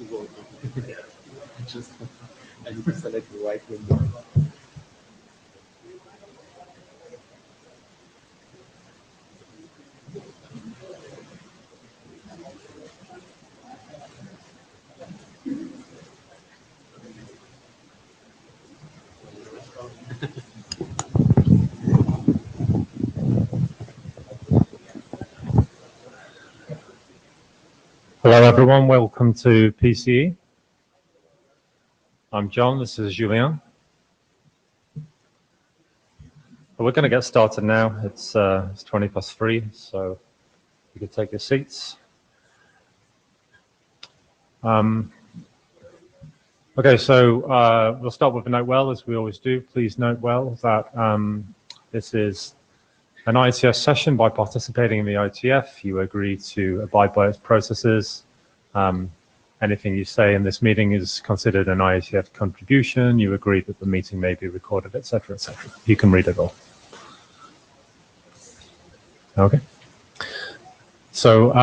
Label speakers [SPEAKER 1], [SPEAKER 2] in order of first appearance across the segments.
[SPEAKER 1] vote. Yeah. Just I need to select the right window.
[SPEAKER 2] Hello everyone, welcome to PCE. I'm John, this is Julien. We're going to get started now. It's 20 past 3, so you can take your seats. Okay, so we'll start with a note well, as we always do. Please note well that this is an IETF session. By participating in the IETF, you agree to abide by its processes. Anything you say in this meeting is considered an IETF contribution. You agree that the meeting may be recorded, etc., etc. You can read it all. Okay. So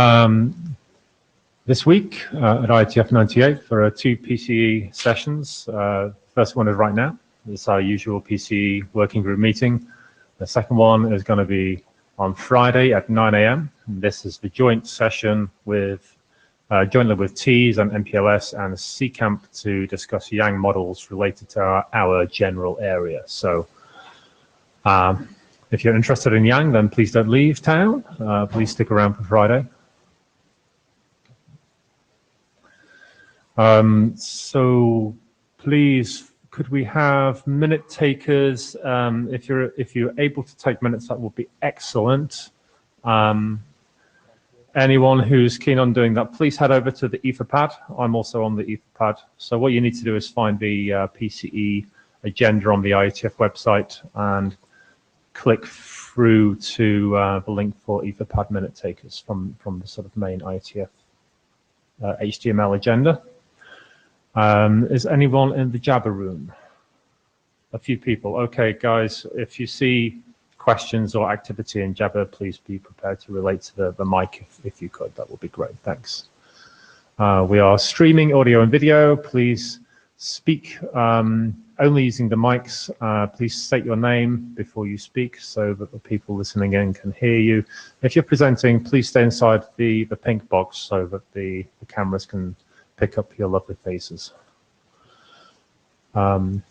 [SPEAKER 2] this week at IETF 98, there are 2 PCE sessions. First one is right now. It's our usual PCE working group meeting. The second one is going to be on Friday at 9 a.m. This is the joint session with jointly with TEAS and MPLS and CCAMP to discuss Yang models related to our general area. So if you're interested in Yang, then please don't leave town. Please stick around for Friday. So please, could we have minute takers? If you're able to take minutes, that would be excellent. Anyone who's keen on doing that, please head over to the Etherpad. I'm also on the Etherpad. So what you need to do is find the PCE agenda on the IETF website and click through to the link for Etherpad minute takers from the sort of main IETF HTML agenda. Is anyone in the Jabber room? A few people. Okay, guys, if you see questions or activity in Jabber, please be prepared to relate to the mic if you could. That would be great. Thanks. We are streaming audio and video. Please speak only using the mics. Please state your name before you speak so that the people listening in can hear you. If you're presenting, please stay inside the pink box so that the cameras can pick up your lovely faces. And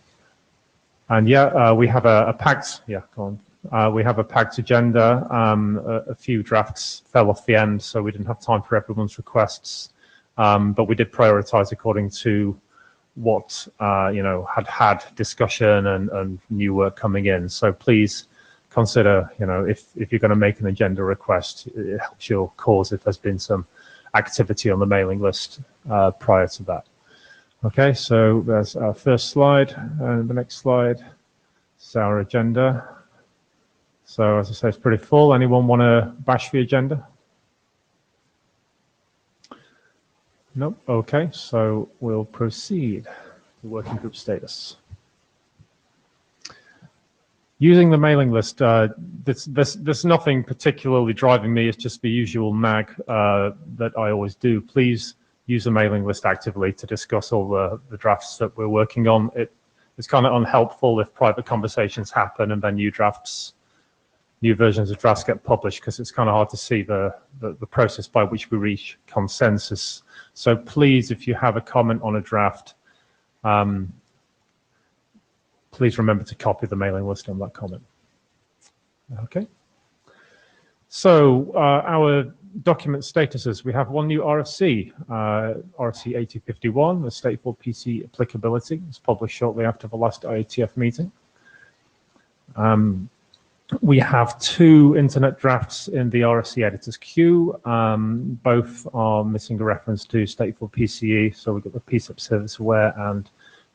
[SPEAKER 2] yeah, we have a packed, yeah, go on. We have a packed agenda. A few drafts fell off the end, so we didn't have time for everyone's requests. But we did prioritize according to what had discussion and new work coming in. So please consider, if you're going to make an agenda request, it helps your cause if there's been some activity on the mailing list prior to that. Okay, so there's our first slide, and the next slide is our agenda. So as I say, it's pretty full. Anyone want to bash the agenda? Nope. Okay, so we'll proceed to working group status. Using the mailing list, there's nothing particularly driving me. It's just the usual nag that I always do. Please use the mailing list actively to discuss all the drafts that we're working on. It's kind of unhelpful if private conversations happen and then new versions of drafts get published, because it's kind of hard to see the process by which we reach consensus. So please, if you have a comment on a draft, please remember to copy the mailing list on that comment. Okay. So our document statuses, we have one new RFC, RFC 8051, the Stateful PC applicability. It's published shortly after the last IETF meeting. We have 2 internet drafts in the RFC editor's queue. Both are missing a reference to Stateful PCE. So we've got the PSEP service aware and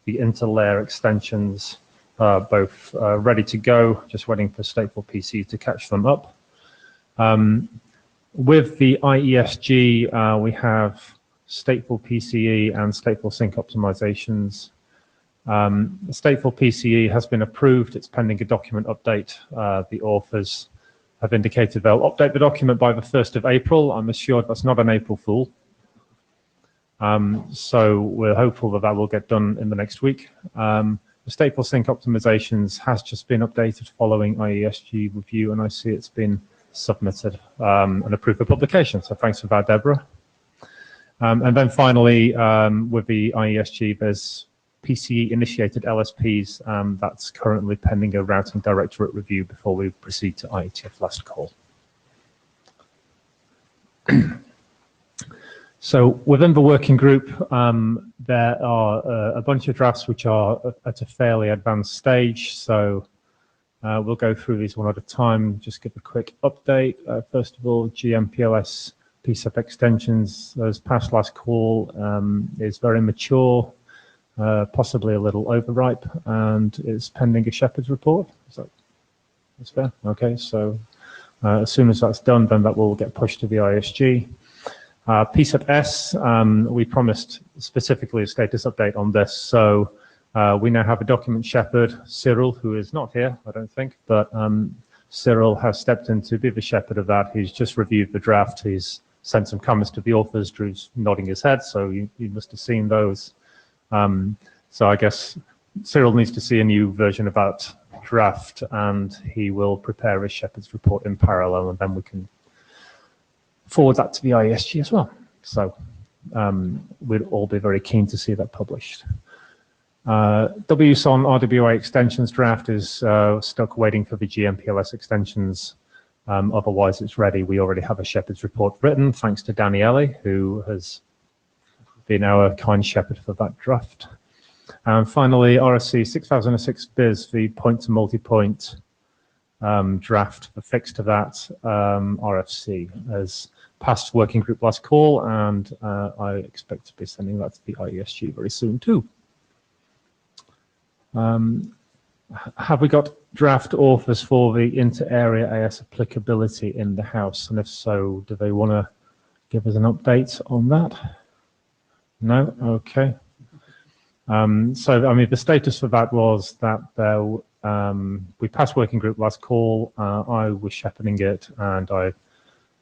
[SPEAKER 2] the interlayer extensions both ready to go, just waiting for Stateful PCE to catch them up. With the IESG, we have Stateful PCE and Stateful sync optimizations. The Stateful PCE has been approved. It's pending a document update. The authors have indicated they'll update the document by the 1st of April. I'm assured that's not an April Fool. So we're hopeful that that will get done in the next week. The stateful sync optimizations has just been updated following IESG review, and I see it's been submitted and approved for publication. So thanks for that, Deborah. And then finally, with the IESG, there's PCE-initiated LSPs that's currently pending a routing directorate review before we proceed to IETF last call. So within the working group, there are a bunch of drafts which are at a fairly advanced stage. So we'll go through these one at a time, just give a quick update. First of all, GMPLS PSEP extensions, as past last call, is very mature, possibly a little overripe, and is pending a Shepherd's report. That's fair? Okay, so as soon as that's done, then that will get pushed to the ISG. PSEP-S, we promised specifically a status update on this. So we now have a document shepherd, Cyril, who is not here, I don't think, but Cyril has stepped in to be the shepherd of that. He's just reviewed the draft. He's sent some comments to the authors. Drew's nodding his head, so you must have seen those. So I guess Cyril needs to see a new version of that draft, and he will prepare a shepherd's report in parallel, and then we can forward that to the IESG as well. So we'd all be very keen to see that published. WSON RWA extensions draft is stuck waiting for the GMPLS extensions. Otherwise, it's ready. We already have a shepherd's report written, thanks to Daniele, who has been our kind shepherd for that draft. And finally, RFC 6006 BIS, the point-to-multipoint draft, the fix to that RFC, as passed working group last call, and I expect to be sending that to the IESG very soon too. Have we got draft authors for the inter-area AS applicability in the House? And if so, do they want to give us an update on that? No? Okay. So, I mean, the status for that was that we passed working group last call. I was shepherding it, and I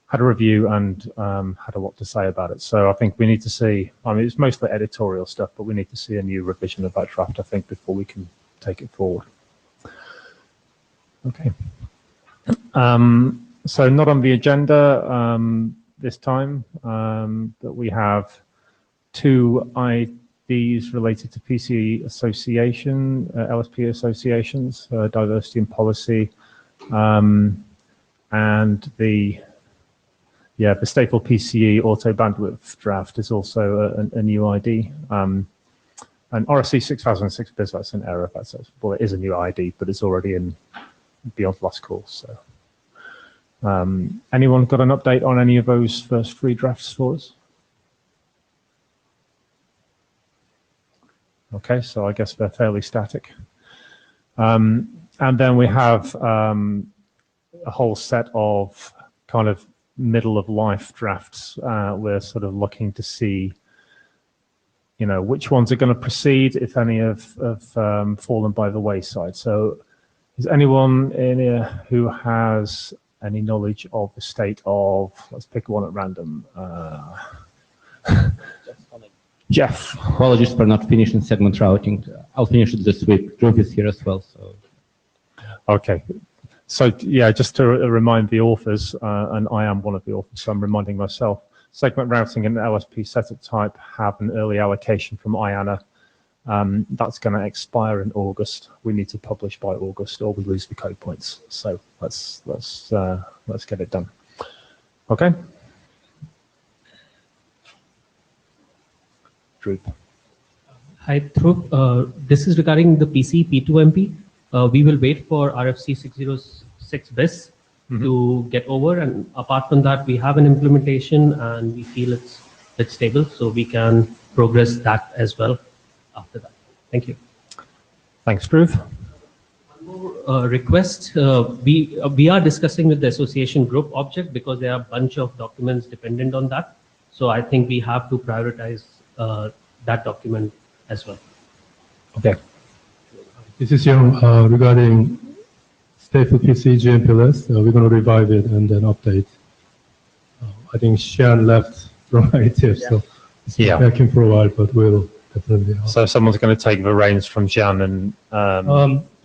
[SPEAKER 2] had a review and had a lot to say about it. So I think we need to see, I mean, it's mostly editorial stuff, but we need to see a new revision of that draft, I think, before we can take it forward. Okay. So not on the agenda this time, but we have two IDs related to PC association, LSP associations, diversity and policy, and the stateful PCE auto bandwidth draft is also a new ID. And RFC 6006 BIS, that's an error. Well, it is a new ID, but it's already in beyond last call. So, anyone got an update on any of those first three drafts for us? Okay, so I guess they're fairly static. And then we have a whole set of kind of middle of life drafts. We're sort of looking to see, you know, which ones are going to proceed, if any have fallen by the wayside. So is anyone in here who has any knowledge of the state of, let's pick one at random. Jeff.
[SPEAKER 3] Apologies for not finishing segment routing. I'll finish it this week. Drew is here as well. So.
[SPEAKER 2] Okay. So yeah, just to remind the authors, and I am one of the authors, so I'm reminding myself, segment routing and LSP setup type have an early allocation from IANA. That's going to expire in August. We need to publish by August, or we lose the code points. So let's get it done. Okay. Drew.
[SPEAKER 4] Hi, Dhruv. This is regarding the PC P2MP. We will wait for RFC 606 BIS to get over, and apart from that, we have an implementation and we feel it's stable, so we can progress that as well after that. Thank you.
[SPEAKER 2] Thanks, Drew.
[SPEAKER 4] One more request. We are discussing with the association group object because there are a bunch of documents dependent on that. So I think we have to prioritize that document as well.
[SPEAKER 2] Okay.
[SPEAKER 5] This is Young regarding Stateful PCE GMPLS. We're going to revive it and then update. I think Sharon left from IETF, so It's
[SPEAKER 2] Yeah.
[SPEAKER 5] been working for a while, but we'll definitely help.
[SPEAKER 2] So someone's going to take the reins from Jan and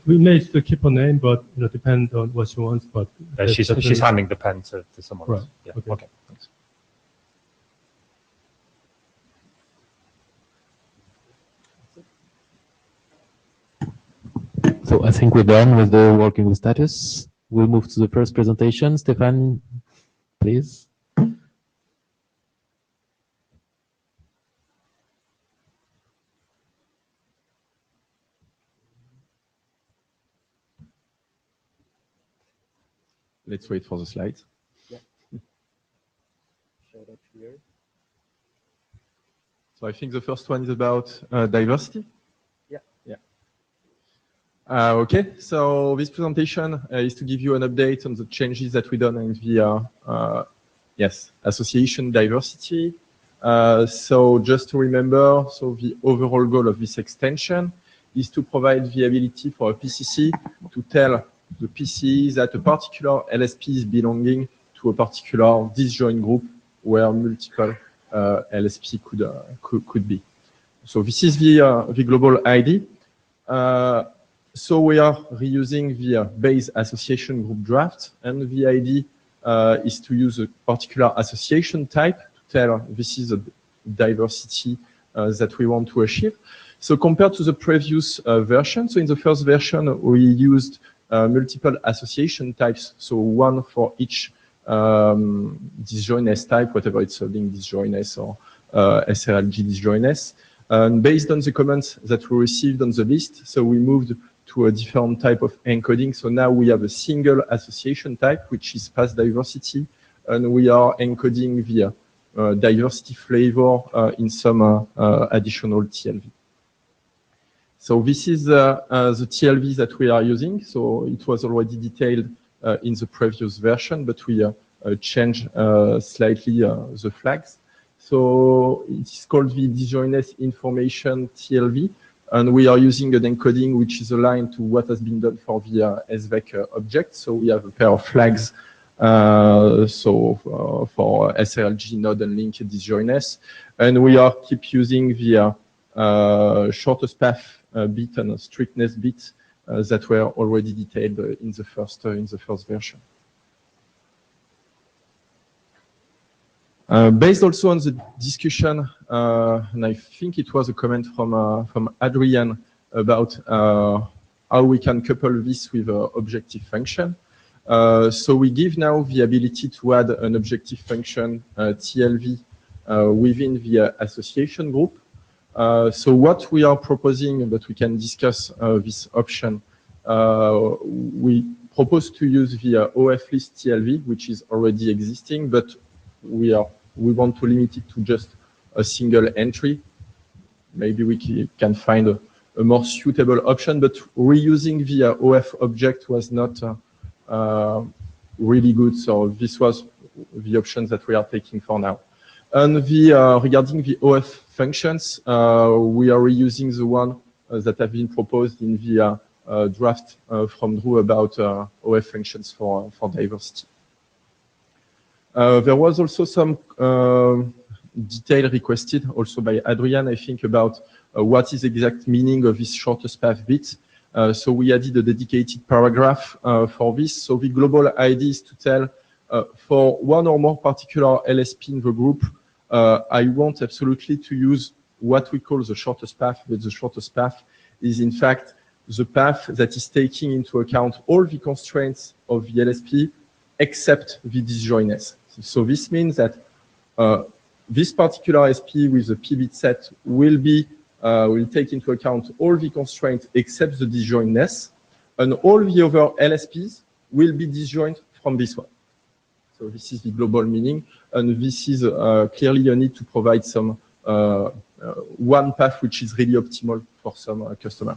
[SPEAKER 5] We may still keep her name, but depend on what she wants. But
[SPEAKER 2] she's
[SPEAKER 5] definitely-
[SPEAKER 2] handing the pen to someone else.
[SPEAKER 5] Right.
[SPEAKER 2] Yeah.
[SPEAKER 5] Okay.
[SPEAKER 2] Okay. Thanks.
[SPEAKER 6] So I think we're done with the working with status. We'll move to the first presentation. Stefan, please.
[SPEAKER 7] Let's wait for the slides.
[SPEAKER 1] Show that here.
[SPEAKER 7] So I think the first one is about diversity.
[SPEAKER 1] Yeah.
[SPEAKER 7] Okay, so this presentation is to give you an update on the changes that we done in the association diversity. So just to remember, so the overall goal of this extension is to provide the ability for a PCC to tell the PCE that a particular LSP is belonging to a particular disjoint group where multiple LSP could be. So this is the global ID. So we are reusing the base association group draft, and the ID is to use a particular association type to tell this is a diversity that we want to achieve. So compared to the previous version, so in the first version we used multiple association types, so one for each disjointness type, whatever it's being disjointness or SRLG disjointness. And based on the comments that we received on the list, so we moved to a different type of encoding. So now we have a single association type, which is path diversity, and we are encoding the diversity flavor in some additional TLV. So this is the TLV that we are using. So it was already detailed in the previous version, but we changed slightly the flags. So it's called the Disjointness Information TLV, and we are using an encoding which is aligned to what has been done for the SVEC object. So we have a pair of flags for SRLG node and link disjointness, and we are keep using the shortest path bit and strictness bit that were already detailed in the first version. Based also on the discussion, and I think it was a comment from Adrian about how we can couple this with an objective function. So we give now the ability to add an objective function TLV within the association group. So what we are proposing, but we can discuss this option, we propose to use the OF list TLV, which is already existing, but we want to limit it to just a single entry. Maybe we can find a more suitable option, but reusing the OF object was not really good. So this was the option that we are taking for now. And regarding the OF functions, we are reusing the one that have been proposed in the draft from Drew about OF functions for diversity. There was also some detail requested also by Adrian, I think, about what is the exact meaning of this shortest path bit. So we added a dedicated paragraph for this. So the global ID is to tell for one or more particular LSP in the group, I want absolutely to use what we call the shortest path, but the shortest path is in fact the path that is taking into account all the constraints of the LSP except the disjointness. So this means that this particular SP with the p-bit set will take into account all the constraints except the disjointness, and all the other LSPs will be disjoint from this one. So this is the global meaning, and this is clearly a need to provide some one path which is really optimal for some customer.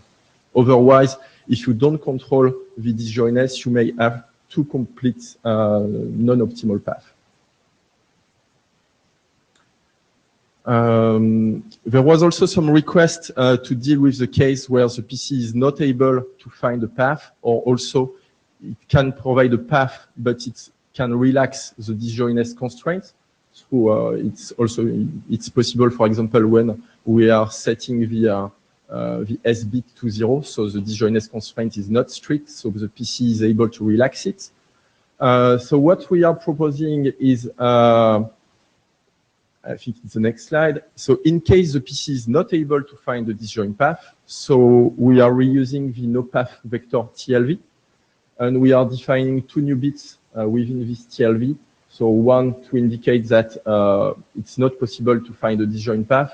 [SPEAKER 7] Otherwise, if you don't control the disjointness, you may have two complete non-optimal paths. There was also some request to deal with the case where the PC is not able to find a path, or also it can provide a path, but it can relax the disjointness constraints. So it's possible, for example, when we are setting the S bit to 0, so the disjointness constraint is not strict, so the PC is able to relax it. So what we are proposing is, I think it's the next slide. So in case the PC is not able to find the disjoint path, so we are reusing the no-path vector TLV, and we are defining 2 new bits within this TLV. So one to indicate that it's not possible to find a disjoint path,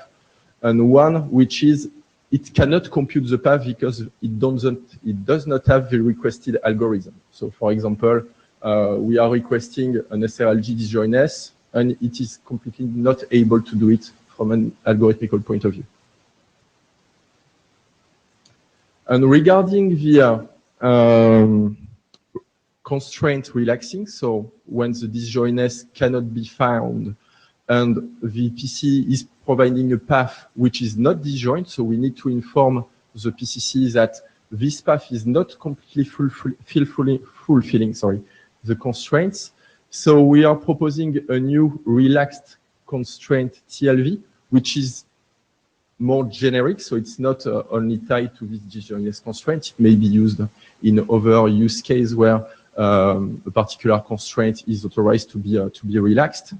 [SPEAKER 7] and one which is it cannot compute the path because it does not have the requested algorithm. So for example, we are requesting an SRLG disjointness, and it is completely not able to do it from an algorithmical point of view. And regarding the constraint relaxing, so when the disjointness cannot be found and the PC is providing a path which is not disjoint, so we need to inform the PCC that this path is not completely fulfilling the constraints. So we are proposing a new relaxed constraint TLV, which is more generic, so it's not only tied to this disjointness constraint. It may be used in other use cases where a particular constraint is authorized to be relaxed.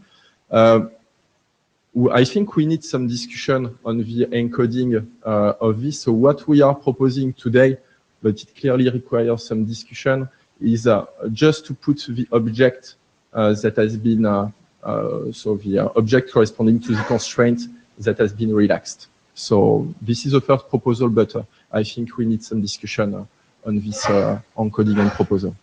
[SPEAKER 7] I think we need some discussion on the encoding of this. So what we are proposing today, but it clearly requires some discussion, is just to put the object that has been, so the object corresponding to the constraint that has been relaxed. So this is the first proposal, but I think we need some discussion on this encoding and proposal.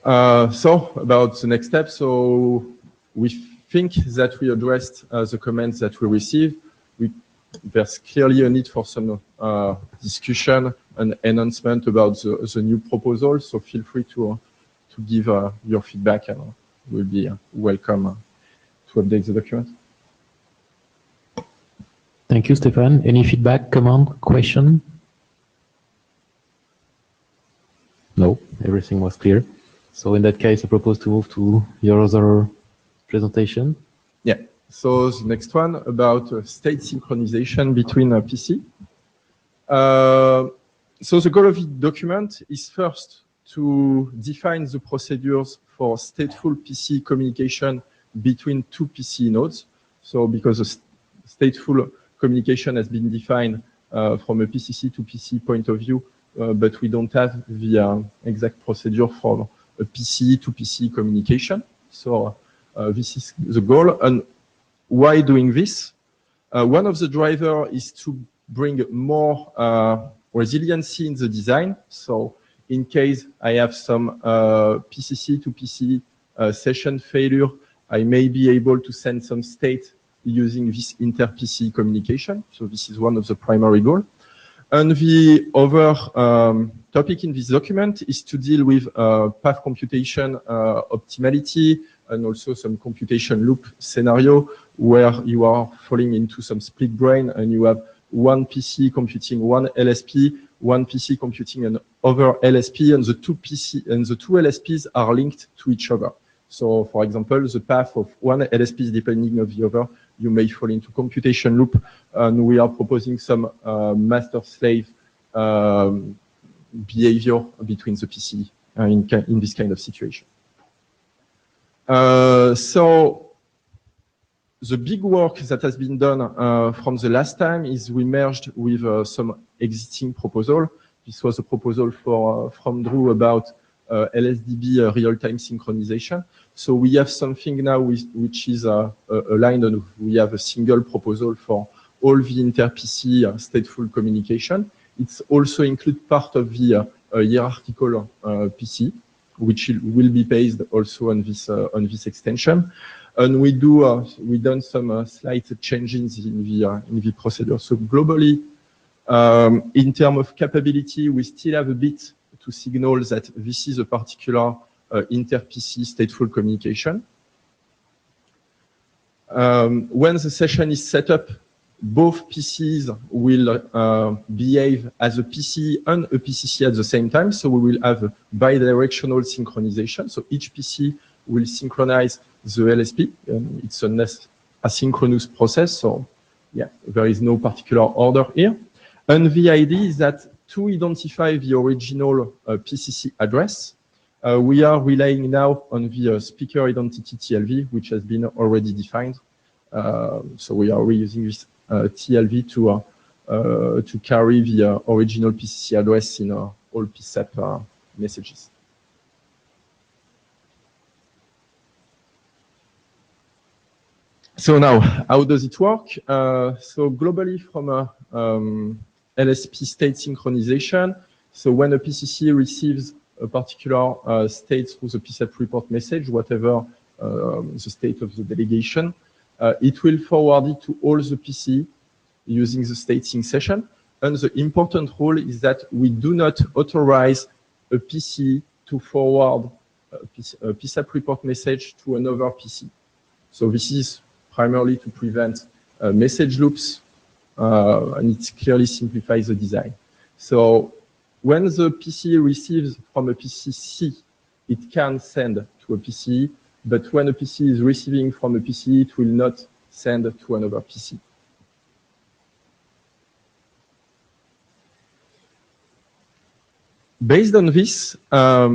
[SPEAKER 7] So about the next step, so we think that we addressed the comments that we received. There's clearly a need for some discussion and enhancement about the new proposal, so feel free to give your feedback, and we'll be welcome to update the document.
[SPEAKER 6] Thank you, Stéphane. Any feedback, comment, question? No, everything was clear. So in that case, I propose to move to your other presentation.
[SPEAKER 7] Yeah. So the next one about state synchronization between a PC. So the goal of the document is first to define the procedures for stateful PC communication between 2 PC nodes. So because the stateful communication has been defined from a PCC to PC point of view, but we don't have the exact procedure for a PCE to PCE communication. So this is the goal. And why doing this? One of the drivers is to bring more resiliency in the design. So in case I have some PCC to PCE session failure, I may be able to send some state using this inter-PC communication. So this is one of the primary goals. And the other topic in this document is to deal with path computation optimality, and also some computation loop scenario where you are falling into some split brain and you have one PC computing one LSP, one PC computing another LSP, and the two LSPs are linked to each other. So, for example, the path of one LSP is depending on the other. You may fall into computation loop, and we are proposing some master-slave behavior between the PC in this kind of situation. So the big work that has been done from the last time is we merged with some existing proposal. This was a proposal from Drew about LSDB real-time synchronization. So we have something now which is aligned, and we have a single proposal for all the inter-PC stateful communication. It's also include part of the hierarchical PC, which will be based also on this extension. And we done some slight changes in the procedure. So globally, in terms of capability, we still have a bit to signal that this is a particular inter-PC stateful communication. When the session is set up, both PCs will behave as a PC and a PCC at the same time. So we will have a bidirectional synchronization. So each PC will synchronize the LSP. It's an asynchronous process, so yeah, there is no particular order here. And the idea is that to identify the original PCC address, we are relying now on the speaker identity TLV, which has been already defined. So we are reusing this TLV to carry the original PCC address in all PSAP messages. So now, how does it work? So globally, from a LSP state synchronization, so when a PCC receives a particular state through the PSAP report message, whatever the state of the delegation, it will forward it to all the PC using the state sync session. And the important rule is that we do not authorize a PC to forward a PSAP report message to another PC. So this is primarily to prevent message loops, and it clearly simplifies the design. So when the PC receives from a PCC, it can send to a PC, but when a PC is receiving from a PC, it will not send to another PC. Based on this, a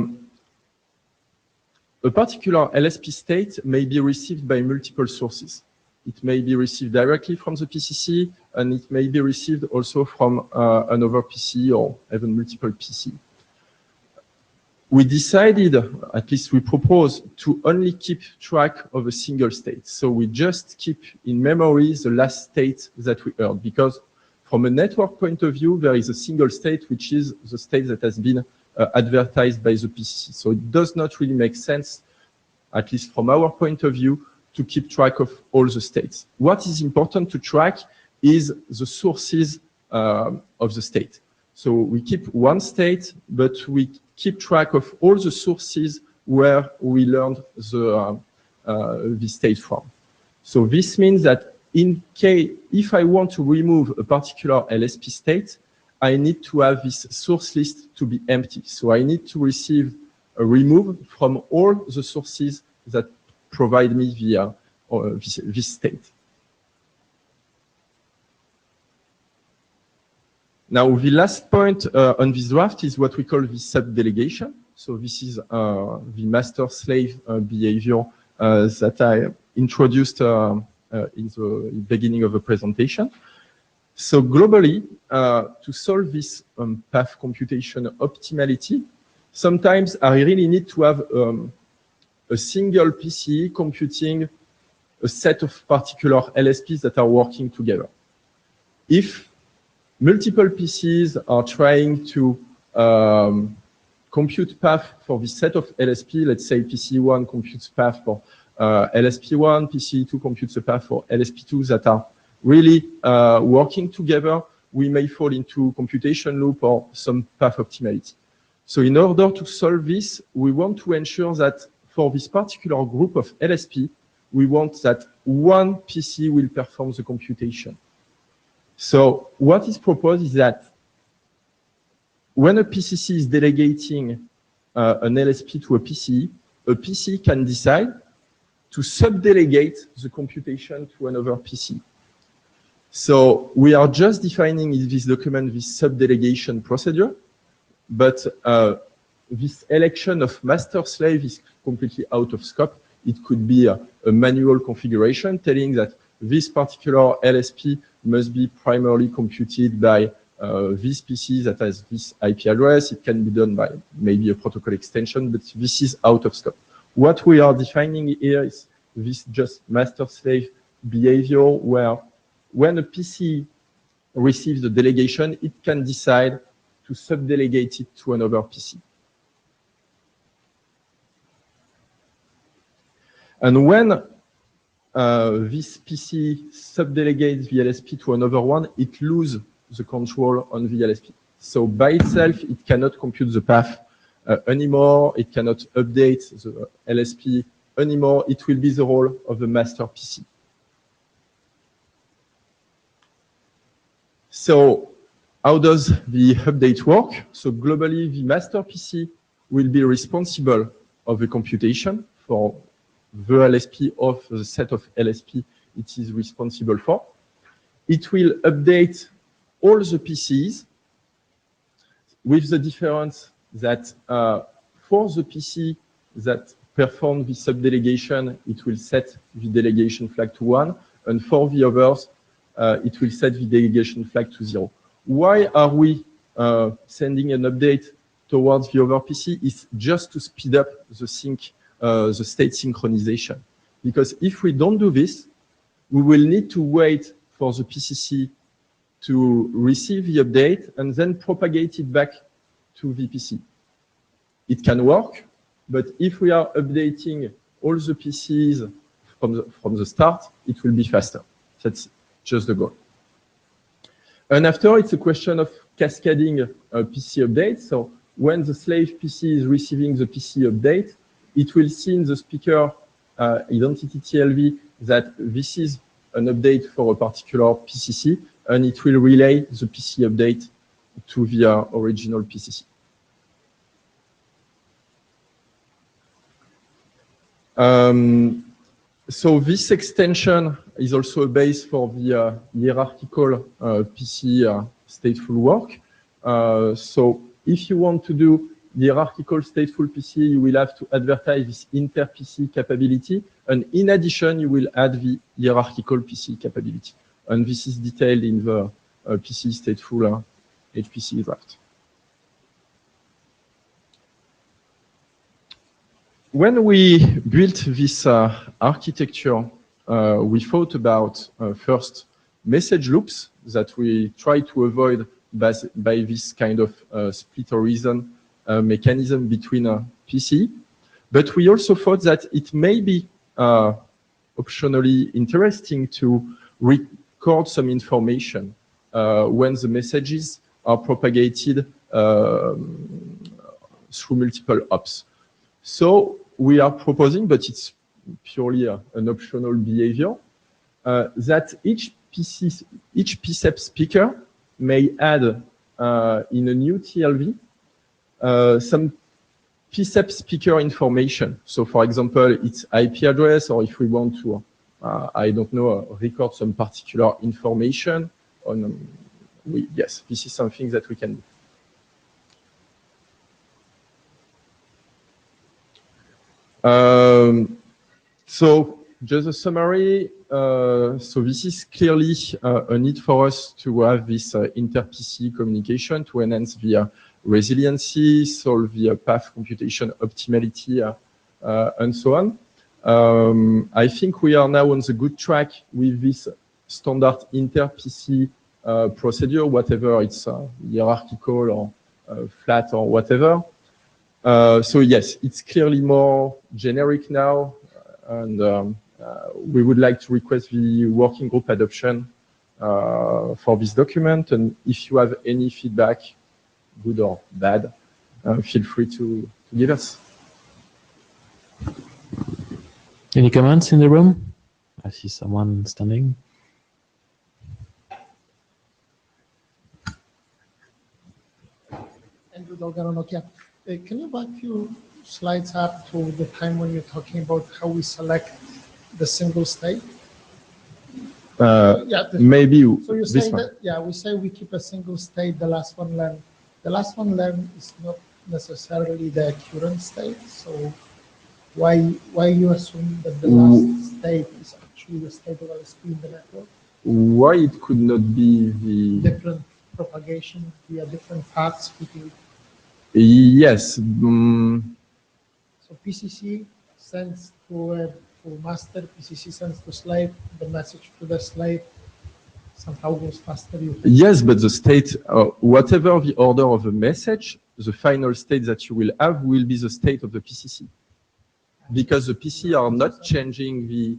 [SPEAKER 7] particular LSP state may be received by multiple sources. It may be received directly from the PCC, and it may be received also from another PC or even multiple PC. We decided, at least we propose, to only keep track of a single state. So we just keep in memory the last state that we heard, because from a network point of view, there is a single state, which is the state that has been advertised by the PCC. So it does not really make sense, at least from our point of view, to keep track of all the states. What is important to track is the sources of the state. So we keep one state, but we keep track of all the sources where we learned the state from. So this means that in case, if I want to remove a particular LSP state, I need to have this source list to be empty. So I need to receive a remove from all the sources that provide me via this state. Now, the last point on this draft is what we call the subdelegation. So this is the master-slave behavior that I introduced in the beginning of the presentation. So globally, to solve this path computation optimality, sometimes I really need to have a single PC computing a set of particular LSPs that are working together. If multiple PCs are trying to compute path for this set of LSP, let's say PC1 computes path for LSP1, PC2 computes a path for LSP2 that are really working together, we may fall into computation loop or some path optimality. So in order to solve this, we want to ensure that for this particular group of LSP, we want that one PC will perform the computation. So what is proposed is that when a PCC is delegating an LSP to a PC can decide to subdelegate the computation to another PC. So we are just defining in this document this subdelegation procedure, but this election of master-slave is completely out of scope. It could be a manual configuration telling that this particular LSP must be primarily computed by this PC that has this IP address. It can be done by maybe a protocol extension, but this is out of scope. What we are defining here is this just master-slave behavior where when a PC receives the delegation, it can decide to subdelegate it to another PC. And when this PC subdelegates the LSP to another one, it loses the control on the LSP. So by itself, it cannot compute the path anymore. It cannot update the LSP anymore. It will be the role of the master PC. So how does the update work? So globally, the master PC will be responsible of the computation for the LSP of the set of LSP it is responsible for. It will update all the PCs with the difference that for the PC that perform the subdelegation, it will set the delegation flag to 1, and for the others, it will set the delegation flag to 0. Why are we sending an update towards the other PC? It's just to speed up the state synchronization. Because if we don't do this, we will need to wait for the PCC to receive the update and then propagate it back to the PC. It can work, but if we are updating all the PCs from the start, it will be faster. That's just the goal. And after, it's a question of cascading PC updates. So when the slave PC is receiving the PC update, it will see in the speaker identity TLV that this is an update for a particular PCC, and it will relay the PC update to the original PCC. So this extension is also a base for the hierarchical PC stateful work. So if you want to do the hierarchical stateful PC, you will have to advertise this inter-PC capability. And in addition, you will add the hierarchical PC capability. And this is detailed in the PC stateful HPC draft. When we built this architecture, we thought about first message loops that we try to avoid by this kind of split horizon mechanism between PC. But we also thought that it may be optionally interesting to record some information when the messages are propagated through multiple hops. So we are proposing, but it's purely an optional behavior, that each PCEP speaker may add in a new TLV some PCEP speaker information. So for example, its IP address, or if we want to, I don't know, record some particular information on, yes, this is something that we can do. So just a summary. So this is clearly a need for us to have this inter-PC communication to enhance the resiliency, solve the path computation optimality, and so on. I think we are now on the good track with this standard inter-PC procedure, whatever it's hierarchical or flat or whatever. So yes, it's clearly more generic now, and we would like to request the working group adoption for this document. And if you have any feedback, good or bad, feel free to give us.
[SPEAKER 6] Any comments in the room? I see someone standing.
[SPEAKER 8] Andrew Dolgaro, Nokia. Can you back few slides up to the time when you're talking about how we select the single state?
[SPEAKER 7] Maybe
[SPEAKER 8] so you're
[SPEAKER 7] this
[SPEAKER 8] saying
[SPEAKER 7] one.
[SPEAKER 8] that, yeah, we say we keep a single state, the last one learned. The last one learned is not necessarily the current state. So why you assume that the last state is actually the state of LSP in the network?
[SPEAKER 7] Why it could not be the
[SPEAKER 8] Different propagation via different paths between.
[SPEAKER 7] Yes.
[SPEAKER 8] So PCC sends to master, PCC sends to slave, the message to the slave somehow goes faster.
[SPEAKER 7] Yes, but the state, whatever the order of the message, the final state that you will have will be the state of the PCC. Because the PC are not changing the...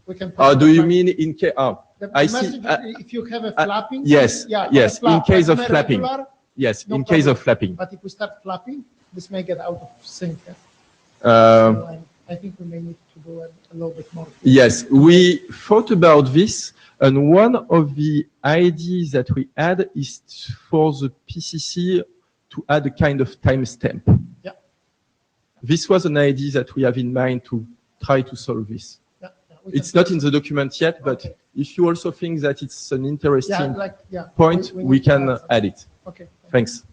[SPEAKER 8] We can
[SPEAKER 7] do you mean in case... I see.
[SPEAKER 8] If you have a flapping...
[SPEAKER 7] Yes,
[SPEAKER 8] yeah,
[SPEAKER 7] yes,
[SPEAKER 8] flap,
[SPEAKER 7] in case of
[SPEAKER 8] like
[SPEAKER 7] flapping.
[SPEAKER 8] regular,
[SPEAKER 7] Yes,
[SPEAKER 8] no
[SPEAKER 7] in case of
[SPEAKER 8] problem.
[SPEAKER 7] flapping.
[SPEAKER 8] But if we start flapping, this may get out of sync. So I think we may need to do a little bit more.
[SPEAKER 7] Yes, we thought about this, and one of the ideas that we had is for the PCC to add a kind of timestamp.
[SPEAKER 8] Yeah.
[SPEAKER 7] this was an idea that we have in mind to try to solve this.
[SPEAKER 8] Yeah, we
[SPEAKER 7] It's
[SPEAKER 8] can-
[SPEAKER 7] not in the document yet, but
[SPEAKER 8] Okay.
[SPEAKER 7] if you also think that it's an interesting
[SPEAKER 8] yeah,
[SPEAKER 7] point,
[SPEAKER 8] we
[SPEAKER 7] we
[SPEAKER 8] need to
[SPEAKER 7] can
[SPEAKER 8] add
[SPEAKER 7] add it.
[SPEAKER 8] Okay.
[SPEAKER 7] Thanks.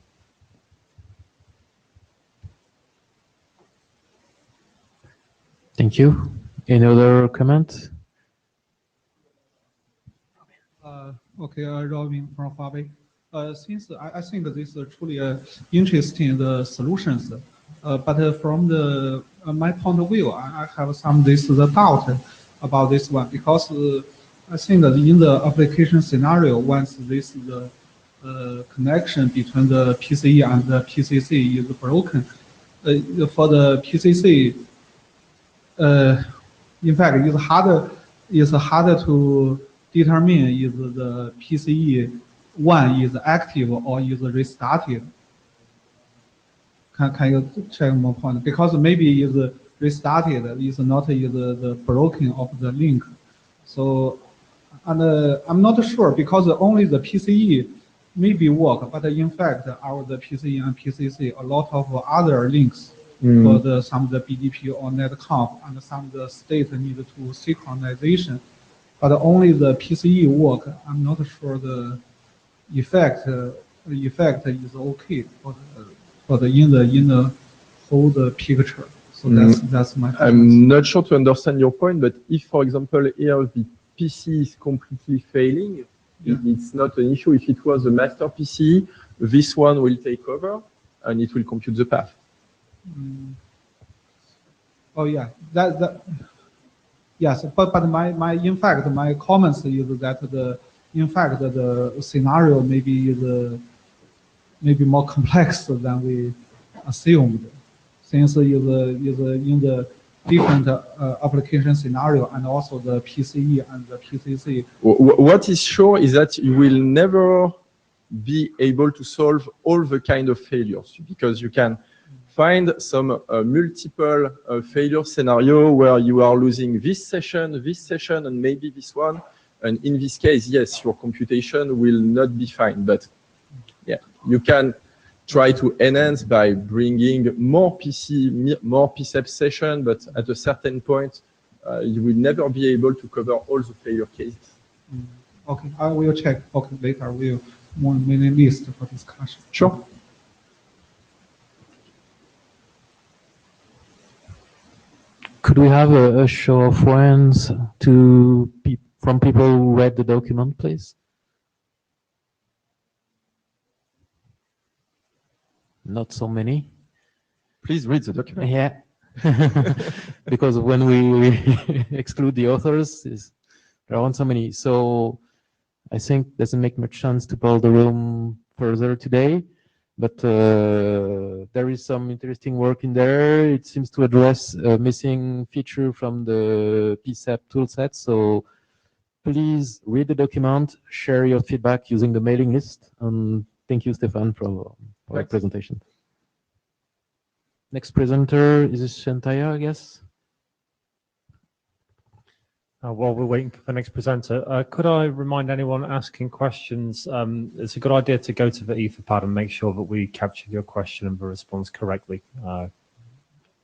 [SPEAKER 6] Thank you. Any other comment?
[SPEAKER 9] Okay, Robin from Huawei. Since I think this is truly interesting the solutions, but from the my point of view, I have some the doubt about this one because I think that in the application scenario, once this connection between the PCE and the PCC is broken, for the PCC, in fact, it's harder to determine if the PCE one is active or is restarted. Can you check more point? Because maybe is restarted is not the broken of the link. So, and I'm not sure because only the PCE maybe work, but in fact, the PCE and PCC a lot of other links for some of the BDP or netconf and some of the state need to synchronization, but only the PCE work. I'm not sure the effect is okay for the in the whole picture. So that's my.
[SPEAKER 7] I'm not sure to understand your point, but if, for example, here the PC is completely failing, it's not an issue. If it was a master PCE, this one will take over and it will compute the path.
[SPEAKER 9] Oh yeah, yes, but my in fact my comments is that the scenario maybe more complex than we assumed, since is in the different application scenario and also the PCE and the PCC.
[SPEAKER 7] What is sure is that you will never be able to solve all the kind of failures because you can find some multiple failure scenario where you are losing this session, and maybe this one. And in this case, yes, your computation will not be fine. But yeah, you can try to enhance by bringing more PCEP session, but at a certain point, you will never be able to cover all the failure cases.
[SPEAKER 9] Okay, I will check. Okay, later we'll more mailing list for discussion.
[SPEAKER 7] Sure.
[SPEAKER 6] Could we have a show of hands from people who read the document, please? Not so many.
[SPEAKER 7] Please read the document.
[SPEAKER 6] Yeah. Because when we exclude the authors, there aren't so many. So I think it doesn't make much sense to poll the room further today. But there is some interesting work in there. It seems to address a missing feature from the PCEP toolset. So please read the document, share your feedback using the mailing list. And thank you, Stefan, for the presentation. Next presenter is Shantaya, I guess.
[SPEAKER 2] While we're waiting for the next presenter, could I remind anyone asking questions, it's a good idea to go to the Etherpad and make sure that we capture your question and the response correctly.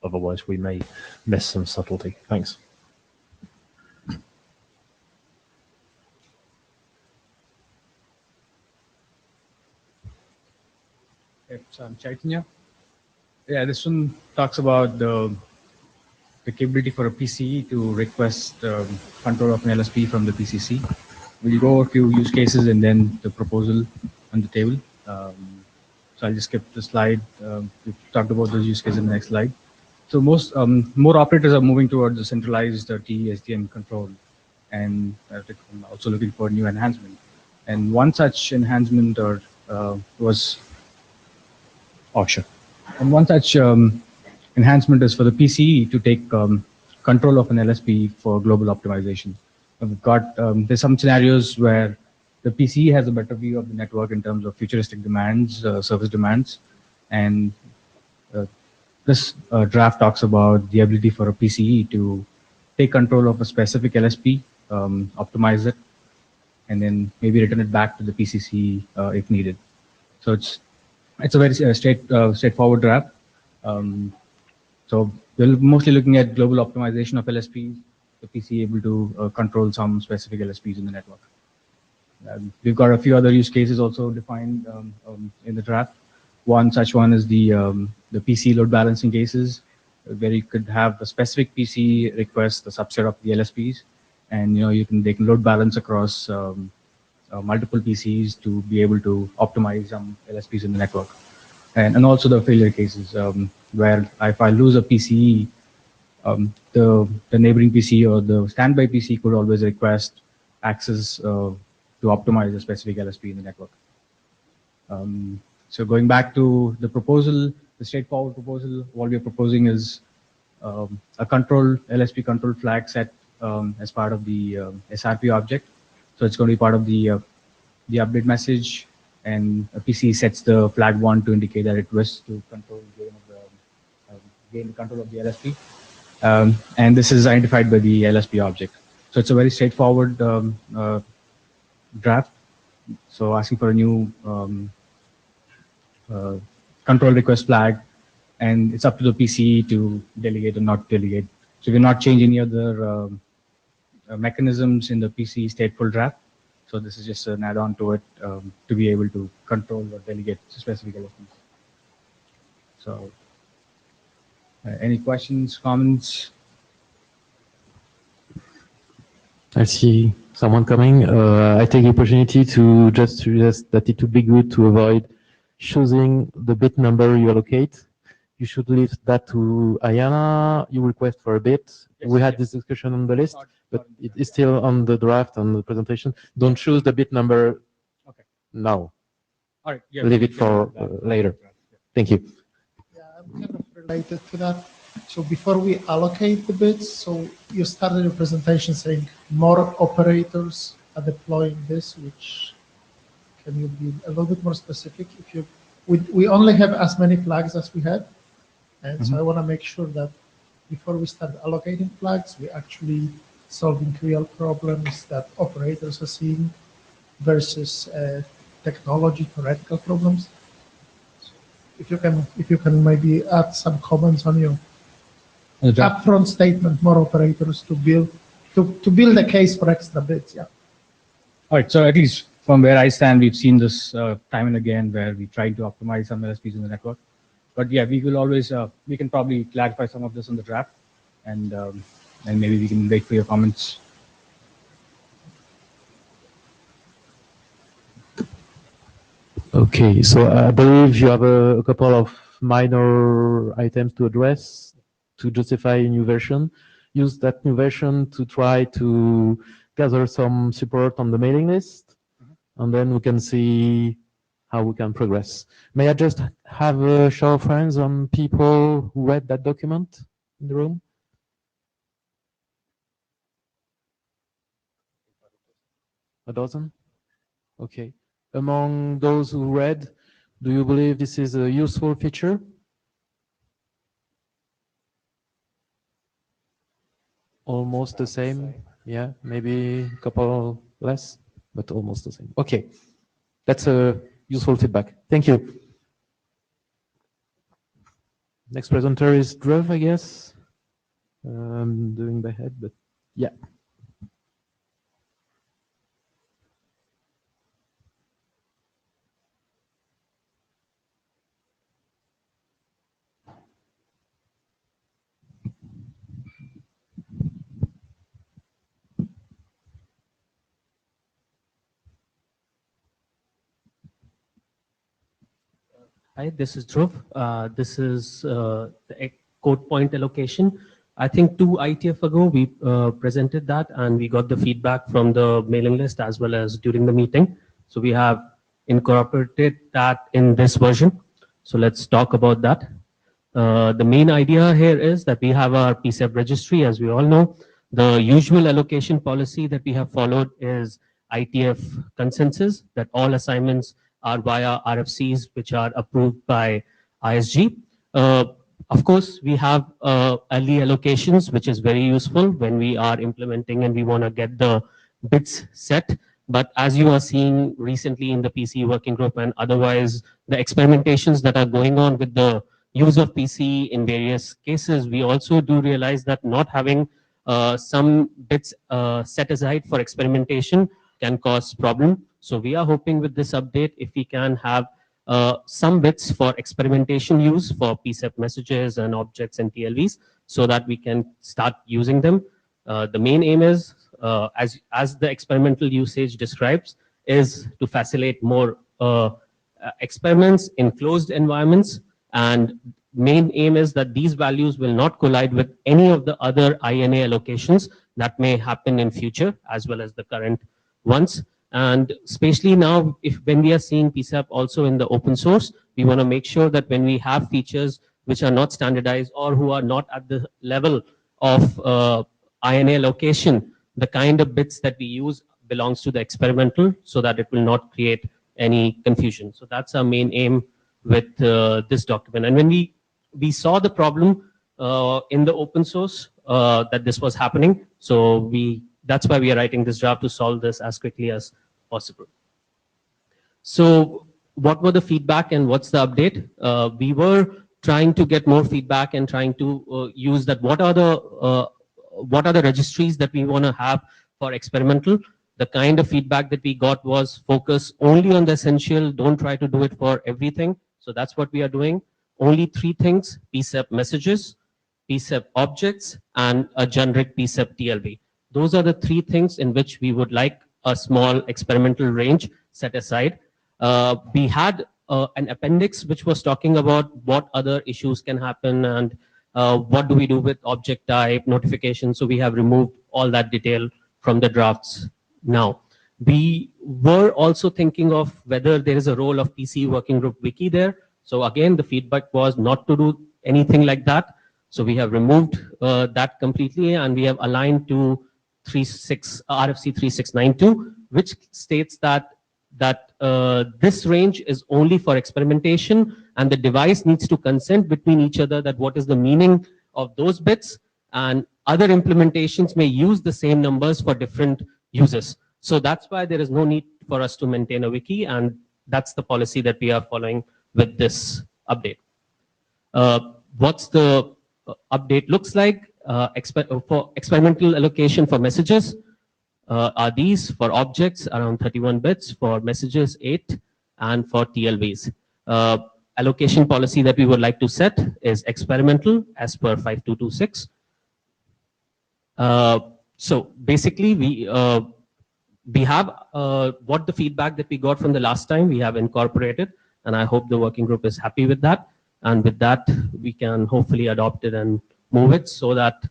[SPEAKER 2] Otherwise, we may miss some subtlety. Thanks.
[SPEAKER 10] So I'm Chaitanya. Yeah, this one talks about the capability for a PCE to request control of an LSP from the PCC. We'll go over a few use cases and then the proposal on the table. So I'll just skip the slide. We've talked about those use cases in the next slide. So more operators are moving towards the centralized TE-SDN control, and also looking for new enhancement. And one such enhancement was sure. And one such enhancement is for the PCE to take control of an LSP for global optimization. We've got there's some scenarios where the PCE has a better view of the network in terms of futuristic demands, service demands, and this draft talks about the ability for a PCE to take control of a specific LSP, optimize it, and then maybe return it back to the PCC if needed. So it's a very straightforward draft. So we're mostly looking at global optimization of LSPs, the PCE able to control some specific LSPs in the network. We've got a few other use cases also defined in the draft. One such one is the PC load balancing cases, where you could have a specific PC request the subset of the LSPs, and they can load balance across multiple PCs to be able to optimize some LSPs in the network. And also the failure cases, where if I lose a PCE, the neighboring PC or the standby PC could always request access to optimize a specific LSP in the network. So going back to the proposal, the straightforward proposal, what we are proposing is a LSP control flag set as part of the SRP object. So it's going to be part of the update message, and a PC sets the flag 1 to indicate that it wishes to gain control of the LSP. And this is identified by the LSP object. So it's a very straightforward draft. So asking for a new control request flag, and it's up to the PC to delegate or not delegate. So we're not changing any other mechanisms in the PC stateful draft. So this is just an add-on to it to be able to control or delegate specific LSPs. So any questions, comments?
[SPEAKER 6] I see someone coming. I take the opportunity to just suggest that it would be good to avoid choosing the bit number you allocate. You should leave that to Ayana. You request for a bit.
[SPEAKER 10] Yes,
[SPEAKER 6] We had this discussion on the list, but it is still on the draft, on the presentation. Don't choose the bit number now.
[SPEAKER 10] All right. Yeah,
[SPEAKER 6] Leave it for later. Thank you.
[SPEAKER 8] Yeah, I'm kind of related to that. So before we allocate the bits, so you started your presentation saying more operators are deploying this, which can you be a little bit more specific? We only have as many flags as we have, and so I want to make sure that before we start allocating flags, we're actually solving real problems that operators are seeing versus technology theoretical problems. So if you can maybe add some comments on your upfront statement, more operators to build a case for extra bits. Yeah.
[SPEAKER 10] All right. So at least from where I stand, we've seen this time and again where we try to optimize some LSPs in the network. But yeah, we will always we can probably clarify some of this in the draft, and maybe we can wait for your comments.
[SPEAKER 6] Okay, so I believe you have a couple of minor items to address to justify a new version. Use that new version to try to gather some support on the mailing list, and then we can see how we can progress. May I just have a show of hands on people who read that document in the room? A dozen? Okay. Among those who read, do you believe this is a useful feature? Almost the same. Yeah, maybe a couple less, but almost the same. Okay, that's a useful feedback. Thank you. Next presenter is Drew, I guess. I'm doing by head, but yeah.
[SPEAKER 4] Hi, this is Dhruv. This is the code point allocation. I think 2 IETF ago, we presented that and we got the feedback from the mailing list as well as during the meeting. So we have incorporated that in this version. So let's talk about that. The main idea here is that we have our PCEP registry, as we all know. The usual allocation policy that we have followed is IETF consensus, that all assignments are via RFCs, which are approved by ISG. Of course, we have early allocations, which is very useful when we are implementing and we want to get the bits set. But as you are seeing recently in the PC working group and otherwise, the experimentations that are going on with the use of PCE in various cases, we also do realize that not having some bits set aside for experimentation can cause problem. So we are hoping with this update, if we can have some bits for experimentation use for PCEP messages and objects and TLVs, so that we can start using them. The main aim is, as the experimental usage describes, is to facilitate more experiments in closed environments, and main aim is that these values will not collide with any of the other INA allocations that may happen in future, as well as the current ones. And especially now, when we are seeing PCEP also in the open source, we want to make sure that when we have features which are not standardized or who are not at the level of INA allocation, the kind of bits that we use belongs to the experimental, so that it will not create any confusion. So that's our main aim with this document. And when we saw the problem in the open source that this was happening, so that's why we are writing this draft, to solve this as quickly as possible. So what were the feedback and what's the update? We were trying to get more feedback and trying to use that. What are the registries that we want to have for experimental? The kind of feedback that we got was focus only on the essential, don't try to do it for everything. So that's what we are doing. Only 3 things: PCEP messages, PCEP objects, and a generic PCEP TLV. Those are the 3 things in which we would like a small experimental range set aside. We had an appendix which was talking about what other issues can happen and what do we do with object type, notification. So we have removed all that detail from the drafts now. We were also thinking of whether there is a role of PCE working group wiki there. So again, the feedback was not to do anything like that. So we have removed that completely, and we have aligned to RFC 3692, which states that this range is only for experimentation, and the device needs to consent between each other that what is the meaning of those bits, and other implementations may use the same numbers for different uses. So that's why there is no need for us to maintain a wiki, and that's the policy that we are following with this update. What's the update looks like? For experimental allocation for messages are these: for objects around 31 bits, for messages 8, and for TLVs. Allocation policy that we would like to set is experimental as per 5226. So basically we have what the feedback that we got from the last time we have incorporated, and I hope the working group is happy with that. And with that, we can hopefully adopt it and move it so that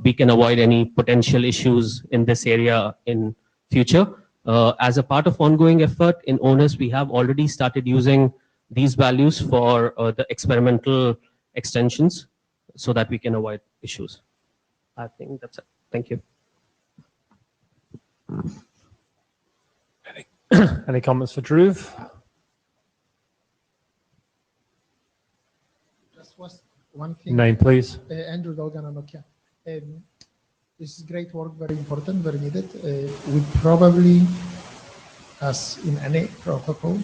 [SPEAKER 4] we can avoid any potential issues in this area in future. As a part of ongoing effort in ONUS, we have already started using these values for the experimental extensions so that we can avoid issues. I think that's it. Thank you.
[SPEAKER 2] Any comments for Dhruv?
[SPEAKER 8] Just was one thing.
[SPEAKER 2] Name, please.
[SPEAKER 8] Andrew Dolgan on Nokia. This is great work, very important, very needed. We probably, as in any protocol,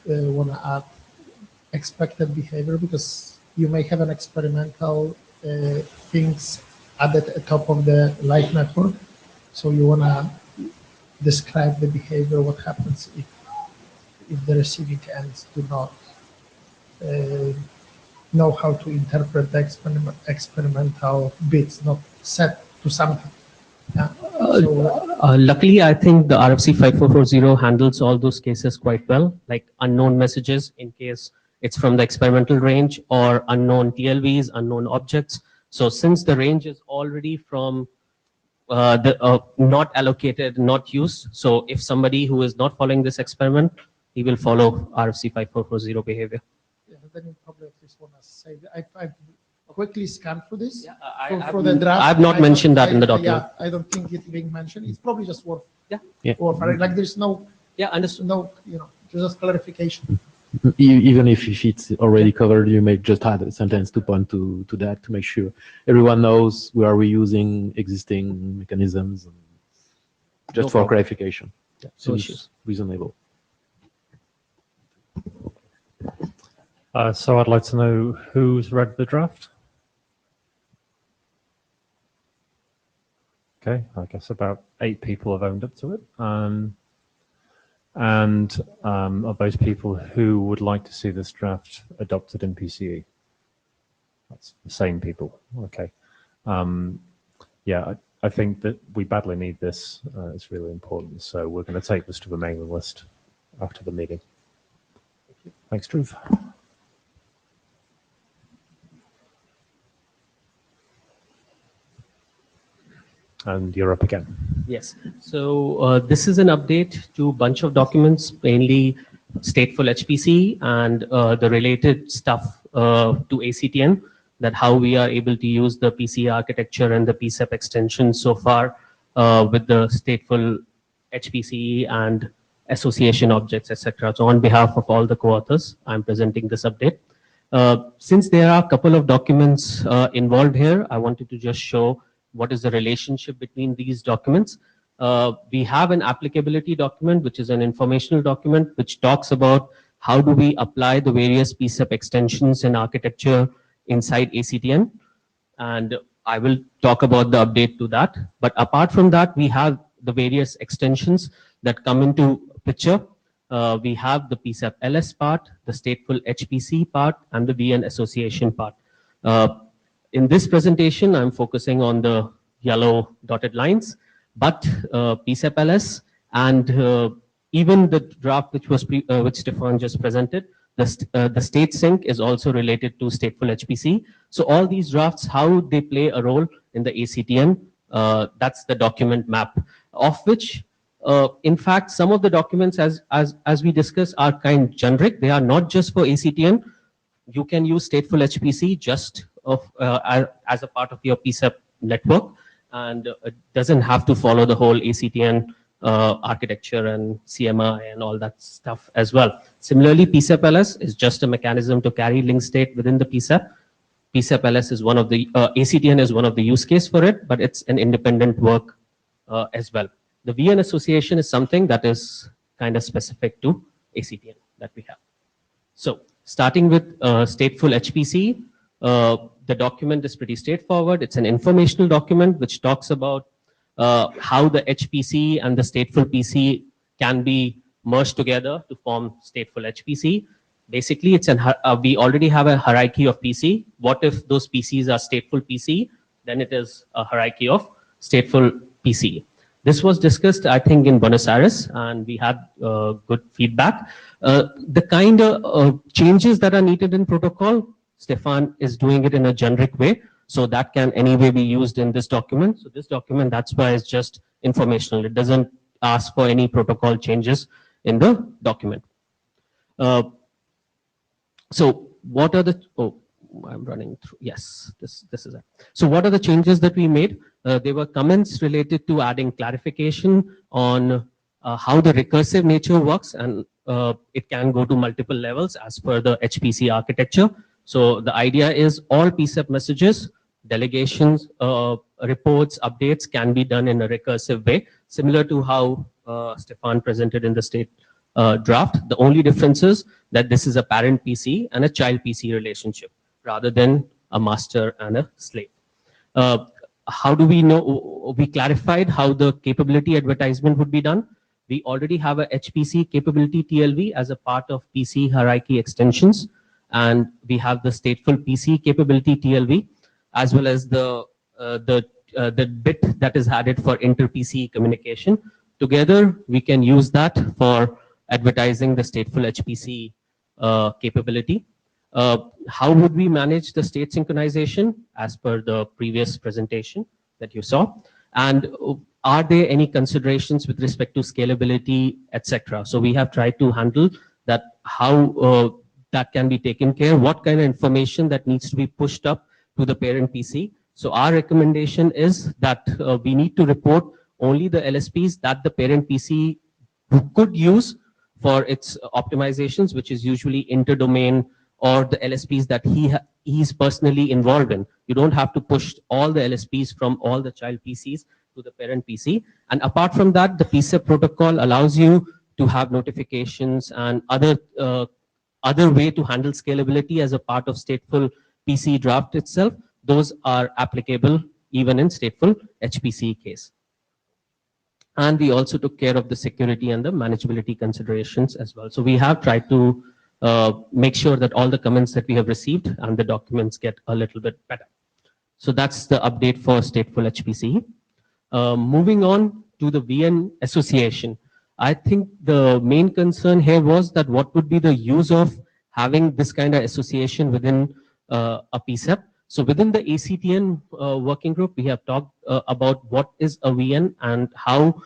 [SPEAKER 8] want to add expected behavior, because you may have an experimental things added at top of the live network. So you want to describe the behavior, what happens if the receiving ends do not know how to interpret the experimental bits, not set to something. Yeah.
[SPEAKER 4] Luckily, I think the RFC 5440 handles all those cases quite well, like unknown messages in case it's from the experimental range, or unknown TLVs, unknown objects. So since the range is already from not allocated, not used, so if somebody who is not following this experiment, he will follow RFC 5440 behavior.
[SPEAKER 8] Yeah, then you probably at least want to say that I've quickly scanned through this.
[SPEAKER 4] Yeah,
[SPEAKER 8] for the draft.
[SPEAKER 4] I've not mentioned that in the document.
[SPEAKER 8] Yeah, I don't think it's being mentioned. It's probably just worth.
[SPEAKER 6] Yeah.
[SPEAKER 8] Like there's no.
[SPEAKER 4] Yeah, understood.
[SPEAKER 8] No, just clarification.
[SPEAKER 6] Even if it's already covered, you may just add a sentence to point to that to make sure everyone knows we are reusing existing mechanisms, just for clarification. Yeah, seems reasonable.
[SPEAKER 2] So I'd like to know who's read the draft. Okay, I guess about 8 people have owned up to it. And of those people who would like to see this draft adopted in PCE? That's the same people. Okay. Yeah, I think that we badly need this. It's really important. So we're going to take this to the mailing list after the meeting. Thanks, Drew. And you're up again.
[SPEAKER 4] Yes. So this is an update to a bunch of documents, mainly stateful HPC and the related stuff to ACTN, that how we are able to use the PCE architecture and the PCEP extension so far with the stateful HPC and association objects, etc. So on behalf of all the co-authors, I'm presenting this update. Since there are a couple of documents involved here, I wanted to just show what is the relationship between these documents. We have an applicability document, which is an informational document, which talks about how do we apply the various PCEP extensions and architecture inside ACTN. And I will talk about the update to that. But apart from that, we have the various extensions that come into picture. We have the PCEP LS part, the stateful HPC part, and the VN association part. In this presentation, I'm focusing on the yellow dotted lines, but PCEP LS and even the draft which was which Stefan just presented, the state sync is also related to stateful HPC. So all these drafts, how they play a role in the ACTN, that's the document map, of which, in fact, some of the documents, as we discussed, are kind of generic. They are not just for ACTN. You can use stateful HPC just as a part of your PCEP network, and it doesn't have to follow the whole ACTN architecture and CMI and all that stuff as well. Similarly, PCEP LS is just a mechanism to carry link state within the PCEP. PCEP LS is one of the, ACTN is one of the use case for it, but it's an independent work as well. The VN association is something that is kind of specific to ACTN that we have. So starting with stateful HPC, the document is pretty straightforward. It's an informational document which talks about how the HPC and the stateful PC can be merged together to form stateful HPC. Basically, it's we already have a hierarchy of PC. What if those PCs are stateful PC? Then it is a hierarchy of stateful PC. This was discussed, I think, in Buenos Aires, and we had good feedback. The kind of changes that are needed in protocol, Stefan is doing it in a generic way, so that can anyway be used in this document. So this document, that's why it's just informational. It doesn't ask for any protocol changes in the document. So what are the, oh, I'm running through, yes, this is it. So what are the changes that we made? There were comments related to adding clarification on how the recursive nature works, and it can go to multiple levels as per the HPC architecture. So the idea is all PCEP messages, delegations, reports, updates can be done in a recursive way, similar to how Stefan presented in the state draft. The only difference is that this is a parent PC and a child PC relationship, rather than a master and a slave. How do we know? We clarified how the capability advertisement would be done. We already have a HPC capability TLV as a part of PC hierarchy extensions, and we have the stateful PC capability TLV, as well as the bit that is added for inter-PC communication. Together, we can use that for advertising the stateful HPC capability. How would we manage the state synchronization as per the previous presentation that you saw? And are there any considerations with respect to scalability, etc.? So we have tried to handle that, how that can be taken care, what kind of information that needs to be pushed up to the parent PC. So our recommendation is that we need to report only the LSPs that the parent PC could use for its optimizations, which is usually interdomain, or the LSPs that he's personally involved in. You don't have to push all the LSPs from all the child PCs to the parent PC. And apart from that, the PCEP protocol allows you to have notifications and other other way to handle scalability as a part of stateful PCE draft itself, those are applicable even in stateful HPCE case. And we also took care of the security and the manageability considerations as well. So we have tried to make sure that all the comments that we have received and the documents get a little bit better. So that's the update for stateful HPCE. Moving on to the VN association. I think the main concern here was that what would be the use of having this kind of association within a PCEP. So within the ACTN working group, we have talked about what is a VN and how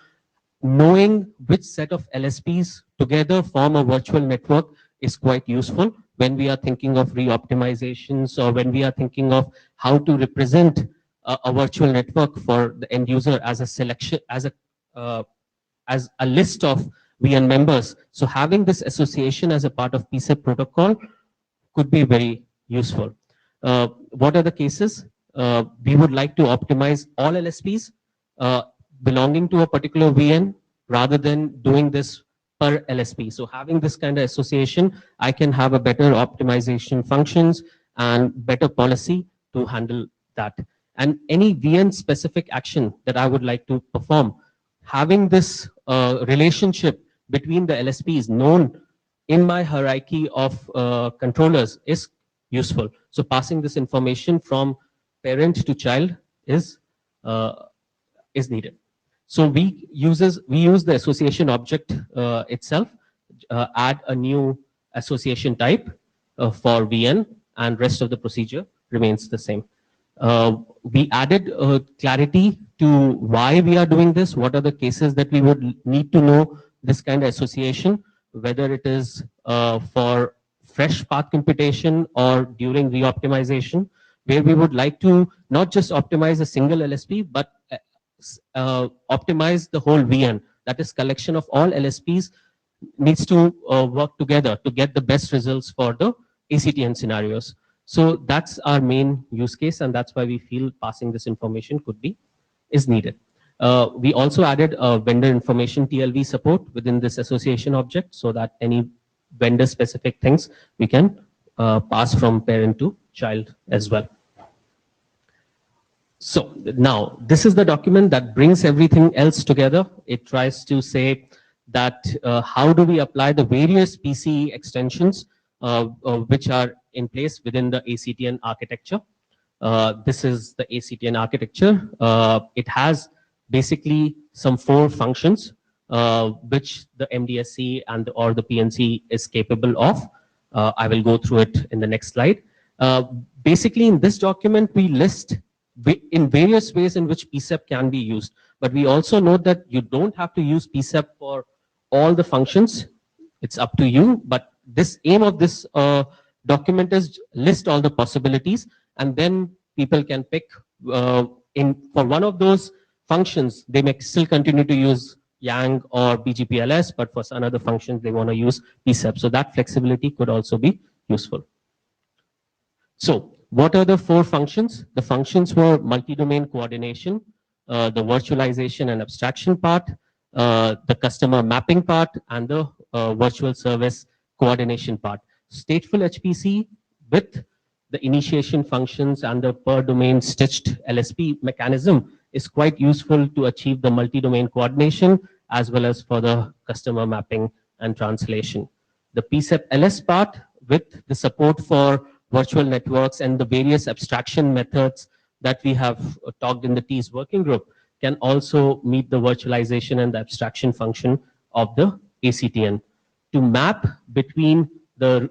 [SPEAKER 4] knowing which set of LSPs together form a virtual network is quite useful when we are thinking of re-optimizations or when we are thinking of how to represent a virtual network for the end user as a selection, as a list of VN members. So having this association as a part of PCEP protocol could be very useful. What are the cases? We would like to optimize all LSPs belonging to a particular VN rather than doing this per LSP. So having this kind of association, I can have a better optimization functions and better policy to handle that. And any VN specific action that I would like to perform, having this relationship between the LSPs known in my hierarchy of controllers is useful. So passing this information from parent to child is needed. So we use the association object itself, add a new association type for VN, and rest of the procedure remains the same. We added clarity to why we are doing this, what are the cases that we would need to know this kind of association, whether it is for fresh path computation or during re-optimization, where we would like to not just optimize a single LSP, but optimize the whole VN. That is, collection of all LSPs needs to work together to get the best results for the ACTN scenarios. So that's our main use case, and that's why we feel passing this information is needed. We also added a vendor information TLV support within this association object so that any vendor specific things we can pass from parent to child as well. So now this is the document that brings everything else together. It tries to say that how do we apply the various PCE extensions which are in place within the ACTN architecture. This is the ACTN architecture. It has basically some 4 functions which the MDSC and or the PNC is capable of. I will go through it in the next slide. Basically in this document we list in various ways in which PCEP can be used, but we also note that you don't have to use PCEP for all the functions. It's up to you, but this aim of this document is list all the possibilities, and then people can pick for one of those functions they may still continue to use Yang or BGPLS, but for some other functions they want to use PCEP. So that flexibility could also be useful. So what are the 4 functions? The functions were multi-domain coordination, the virtualization and abstraction part, the customer mapping part, and the virtual service coordination part. Stateful HPC with the initiation functions and the per domain stitched LSP mechanism is quite useful to achieve the multi-domain coordination as well as for the customer mapping and translation. The PCEP LS part with the support for virtual networks and the various abstraction methods that we have talked in the TEAS working group can also meet the virtualization and the abstraction function of the ACTN. To map between the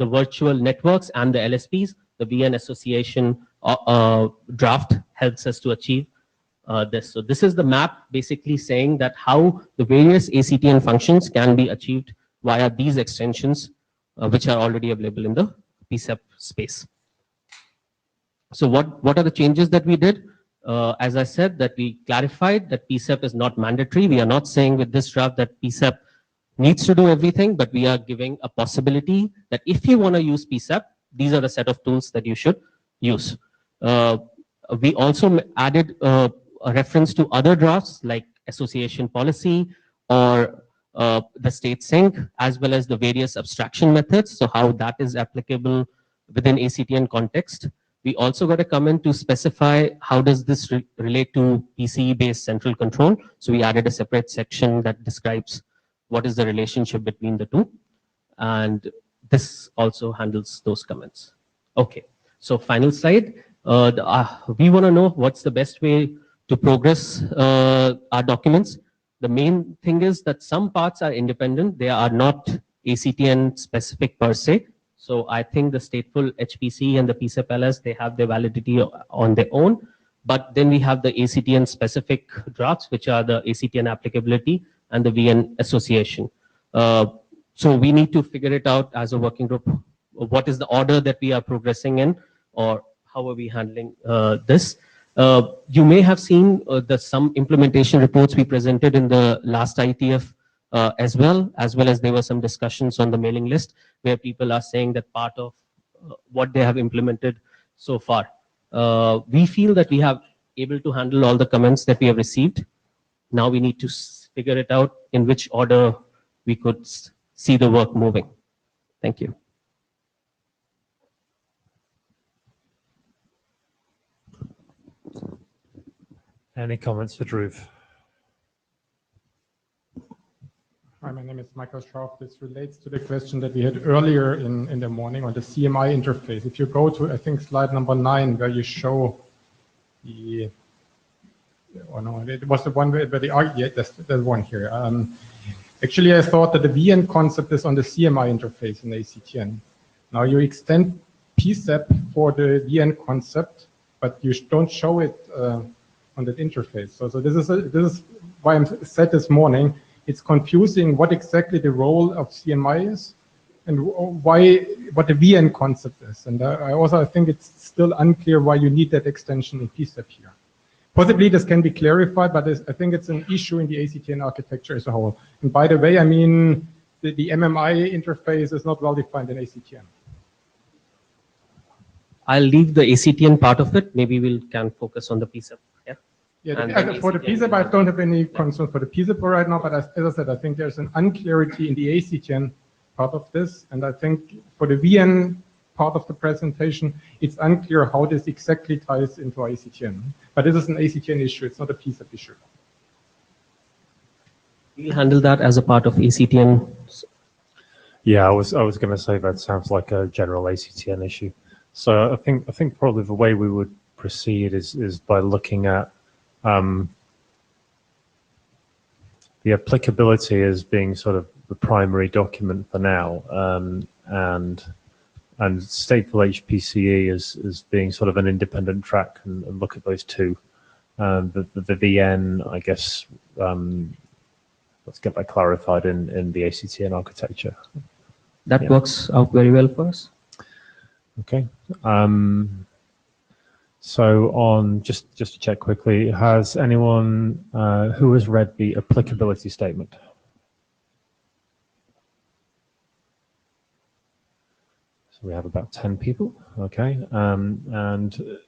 [SPEAKER 4] virtual networks and the LSPs, the VN association draft helps us to achieve this. So this is the map basically saying that how the various ACTN functions can be achieved via these extensions which are already available in the PCEP space. So what are the changes that we did? As I said, that we clarified that PCEP is not mandatory. We are not saying with this draft that PCEP needs to do everything, but we are giving a possibility that if you want to use PCEP, these are the set of tools that you should use. We also added a reference to other drafts like association policy or the state sync, as well as the various abstraction methods, so how that is applicable within ACTN context. We also got a comment to specify how does this relate to PCE-based central control. So we added a separate section that describes what is the relationship between the two. And this also handles those comments. Okay, so final slide. We want to know what's the best way to progress our documents. The main thing is that some parts are independent. They are not ACTN specific per se. So I think the stateful HPC and the PCEP-LS, they have their validity on their own. But then we have the ACTN specific drafts, which are the ACTN applicability and the VN association. So we need to figure it out as a working group. What is the order that we are progressing in, or how are we handling this? You may have seen some implementation reports we presented in the last IETF as well as there were some discussions on the mailing list where people are saying that part of what they have implemented so far. We feel that we have able to handle all the comments that we have received. Now we need to figure it out in which order we could see the work moving. Thank you.
[SPEAKER 2] Any comments for Dhruv?
[SPEAKER 5] Hi, my name is Michael Schrauf. This relates to the question that we had earlier in the morning on the CMI interface. If you go to, I think, slide number 9, where you show the, oh no, it was the one where the, yeah, there's one here. Actually, I thought that the VN concept is on the CMI interface in ACTN. Now you extend PCEP for the VN concept, but you don't show it on that interface. So this is why I said this morning, it's confusing what exactly the role of CMI is and what the VN concept is. And I also think it's still unclear why you need that extension in PCEP here. Possibly this can be clarified, but I think it's an issue in the ACTN architecture as a whole. And by the way, I mean, the MMI interface is not well defined in ACTN.
[SPEAKER 4] I'll leave the ACTN part of it. Maybe we can focus on the PCEP.
[SPEAKER 5] Yeah, for the PCEP, I don't have any concerns for the PCEP right now, but as I said, I think there's an unclarity in the ACTN part of this, and I think for the VN part of the presentation, it's unclear how this exactly ties into ACTN. But this is an ACTN issue, it's not a PCEP issue.
[SPEAKER 4] We'll handle that as a part of ACTN.
[SPEAKER 2] Yeah, I was going to say that sounds like a general ACTN issue. So I think probably the way we would proceed is by looking at the applicability as being sort of the primary document for now, and stateful HPCE as being sort of an independent track, and look at those two. The VN, I guess, let's get that clarified in the ACTN architecture.
[SPEAKER 4] That works out very well for us.
[SPEAKER 2] Okay. So on, just to check quickly, has anyone who has read the applicability statement? So we have about 10 people, okay. And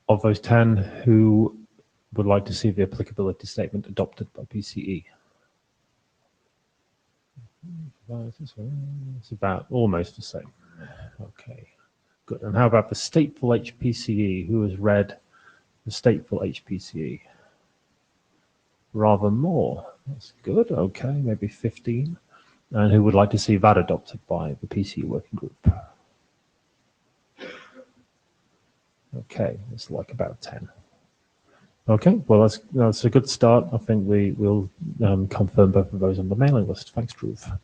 [SPEAKER 2] of those 10, who would like to see the applicability statement adopted by PCE? It's about almost the same. Okay. Good. And how about the stateful HPCE? Who has read the stateful HPCE? Rather more. That's good. Okay, maybe 15. And who would like to see that adopted by the PCE working group? Okay, it's like about 10. Okay, well that's a good start. I think we'll confirm both of those on the mailing list. Thanks, Dhruv.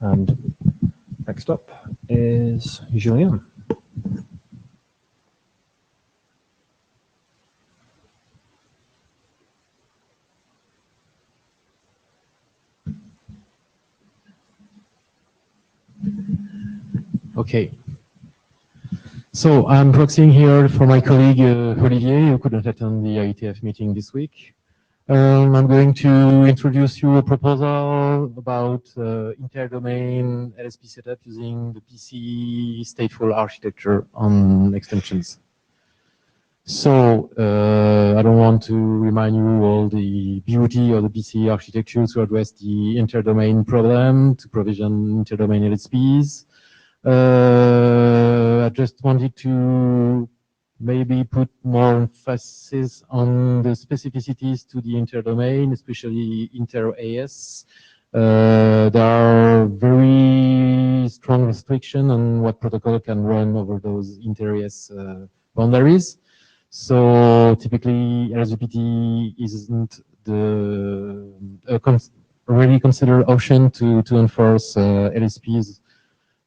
[SPEAKER 2] And next up is Julien.
[SPEAKER 6] Okay. So I'm proxying here for my colleague Olivier, who couldn't attend the IETF meeting this week. I'm going to introduce you a proposal about inter-domain LSP setup using the PCE stateful architecture on extensions. So I don't want to remind you all the beauty of the PCE architecture to address the interdomain problem, to provision interdomain LSPs. I just wanted to maybe put more emphasis on the specificities to the interdomain, especially inter-AS. There are very strong restrictions on what protocol can run over those inter-AS boundaries. So typically, LSVPT isn't the really considered option to enforce LSPs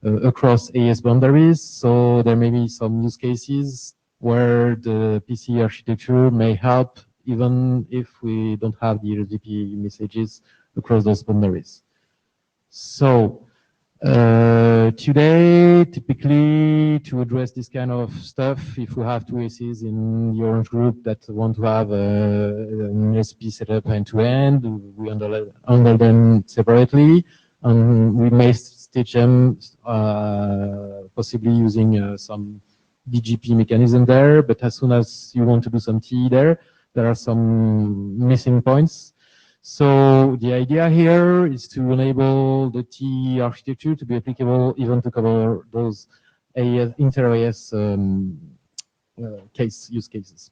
[SPEAKER 6] across AS boundaries. So there may be some use cases where the PCE architecture may help, even if we don't have the LSVP messages across those boundaries. So today, typically, to address this kind of stuff, if we have two ACs in the Orange group that want to have an LSP set up end-to-end, we handle them separately, and we may stitch them possibly using some BGP mechanism there, but as soon as you want to do some TE there are some missing points. So the idea here is to enable the TE architecture to be applicable even to cover those inter-AS use cases.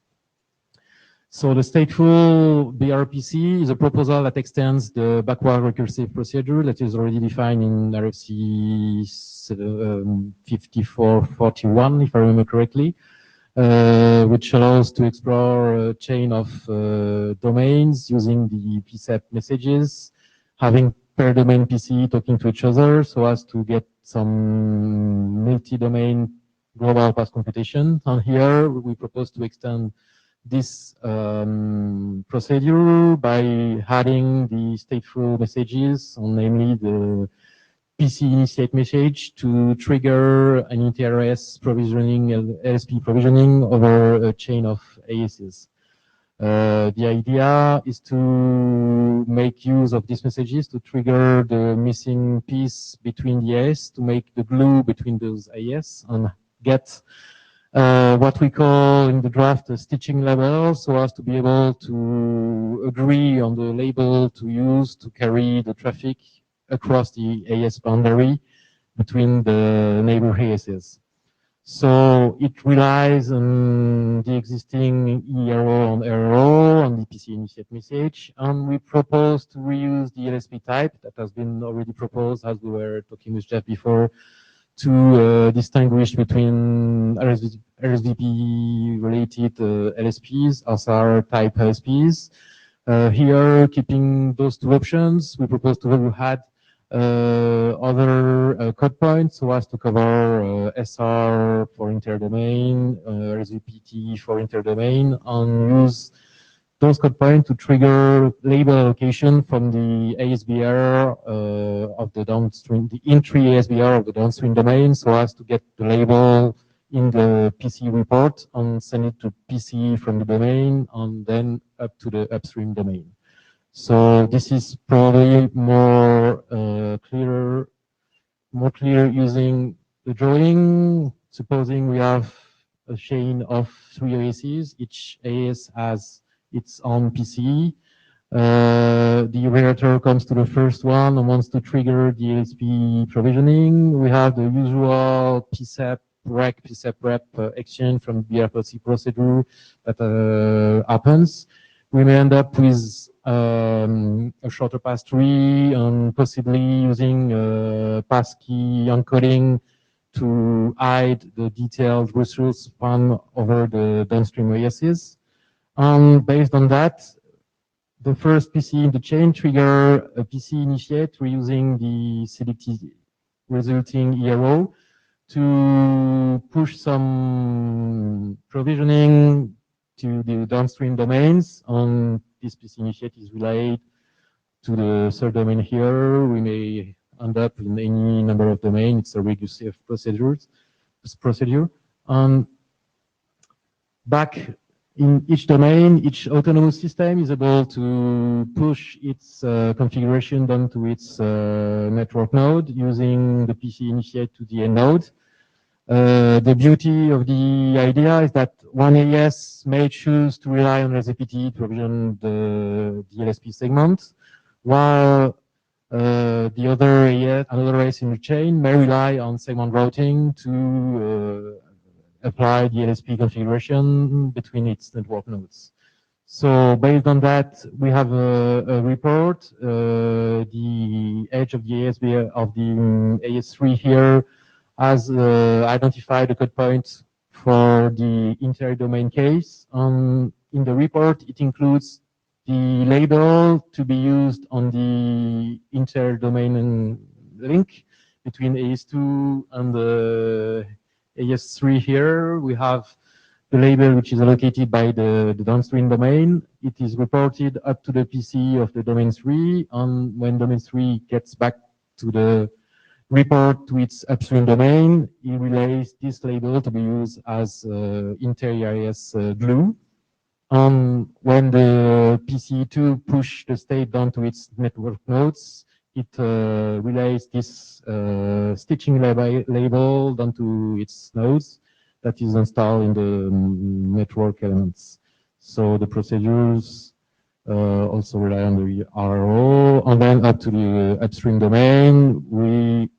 [SPEAKER 6] So the stateful BRPC is a proposal that extends the backward recursive procedure that is already defined in RFC 5441, if I remember correctly, which allows to explore a chain of domains using the PCEP messages, having per domain PCE talking to each other so as to get some multi-domain global path computation. And here we propose to extend this procedure by adding the stateful messages, namely the PC initiate message to trigger an inter-AS provisioning, LSP provisioning over a chain of ASs. The idea is to make use of these messages to trigger the missing piece between the AS, to make the glue between those AS, and get what we call in the draft a stitching label, so as to be able to agree on the label to use to carry the traffic across the AS boundary between the neighbor ASs. So it relies on the existing ERO and RO and the PC initiate message, and we propose to reuse the LSP type that has been already proposed, as we were talking with Jeff before, to distinguish between RSVP-related LSPs, SR type LSPs. Here, keeping those two options, we propose to add other code points so as to cover SR for interdomain, RSVPT for interdomain, and use those code points to trigger label allocation from the ASBR of the downstream, the entry ASBR of the downstream domain, so as to get the label in the PC report and send it to PC from the domain and then up to the upstream domain. So this is probably more clear using the drawing. Supposing we have a chain of 3 ASs, each AS has its own PCE. The operator comes to the first one and wants to trigger the LSP provisioning. We have the usual PCEP rec, PCEP rep exchange from BRPC procedure that happens. We may end up with a shorter pass tree and possibly using passkey encoding to hide the detailed resource span over the downstream ASs. And based on that, the first PC in the chain trigger a PC initiate reusing the selected resulting ERO to push some provisioning to the downstream domains. And this PC initiate is relayed to the third domain here. We may end up in any number of domains. It's a recursive procedure. And back in each domain, each autonomous system is able to push its configuration down to its network node using the PC initiate to the end node. The beauty of the idea is that one AES may choose to rely on RSVPT to provision the LSP segment, while the other AES, another AES in the chain may rely on segment routing to apply the LSP configuration between its network nodes. So based on that, we have a report. The edge of the ASB of the AS3 here has identified a code point for the inter-domain case. In the report, it includes the label to be used on the inter-domain link between AS2 and the AS3 here. We have the label which is allocated by the downstream domain. It is reported up to the PCE of the domain 3, and when domain 3 gets back to the report to its upstream domain, it relays this label to be used as inter-AES glue. When the PCE2 push the state down to its network nodes, it relays this stitching label down to its nodes that is installed in the network elements. So the procedures also rely on the RO, and then up to the upstream domain, we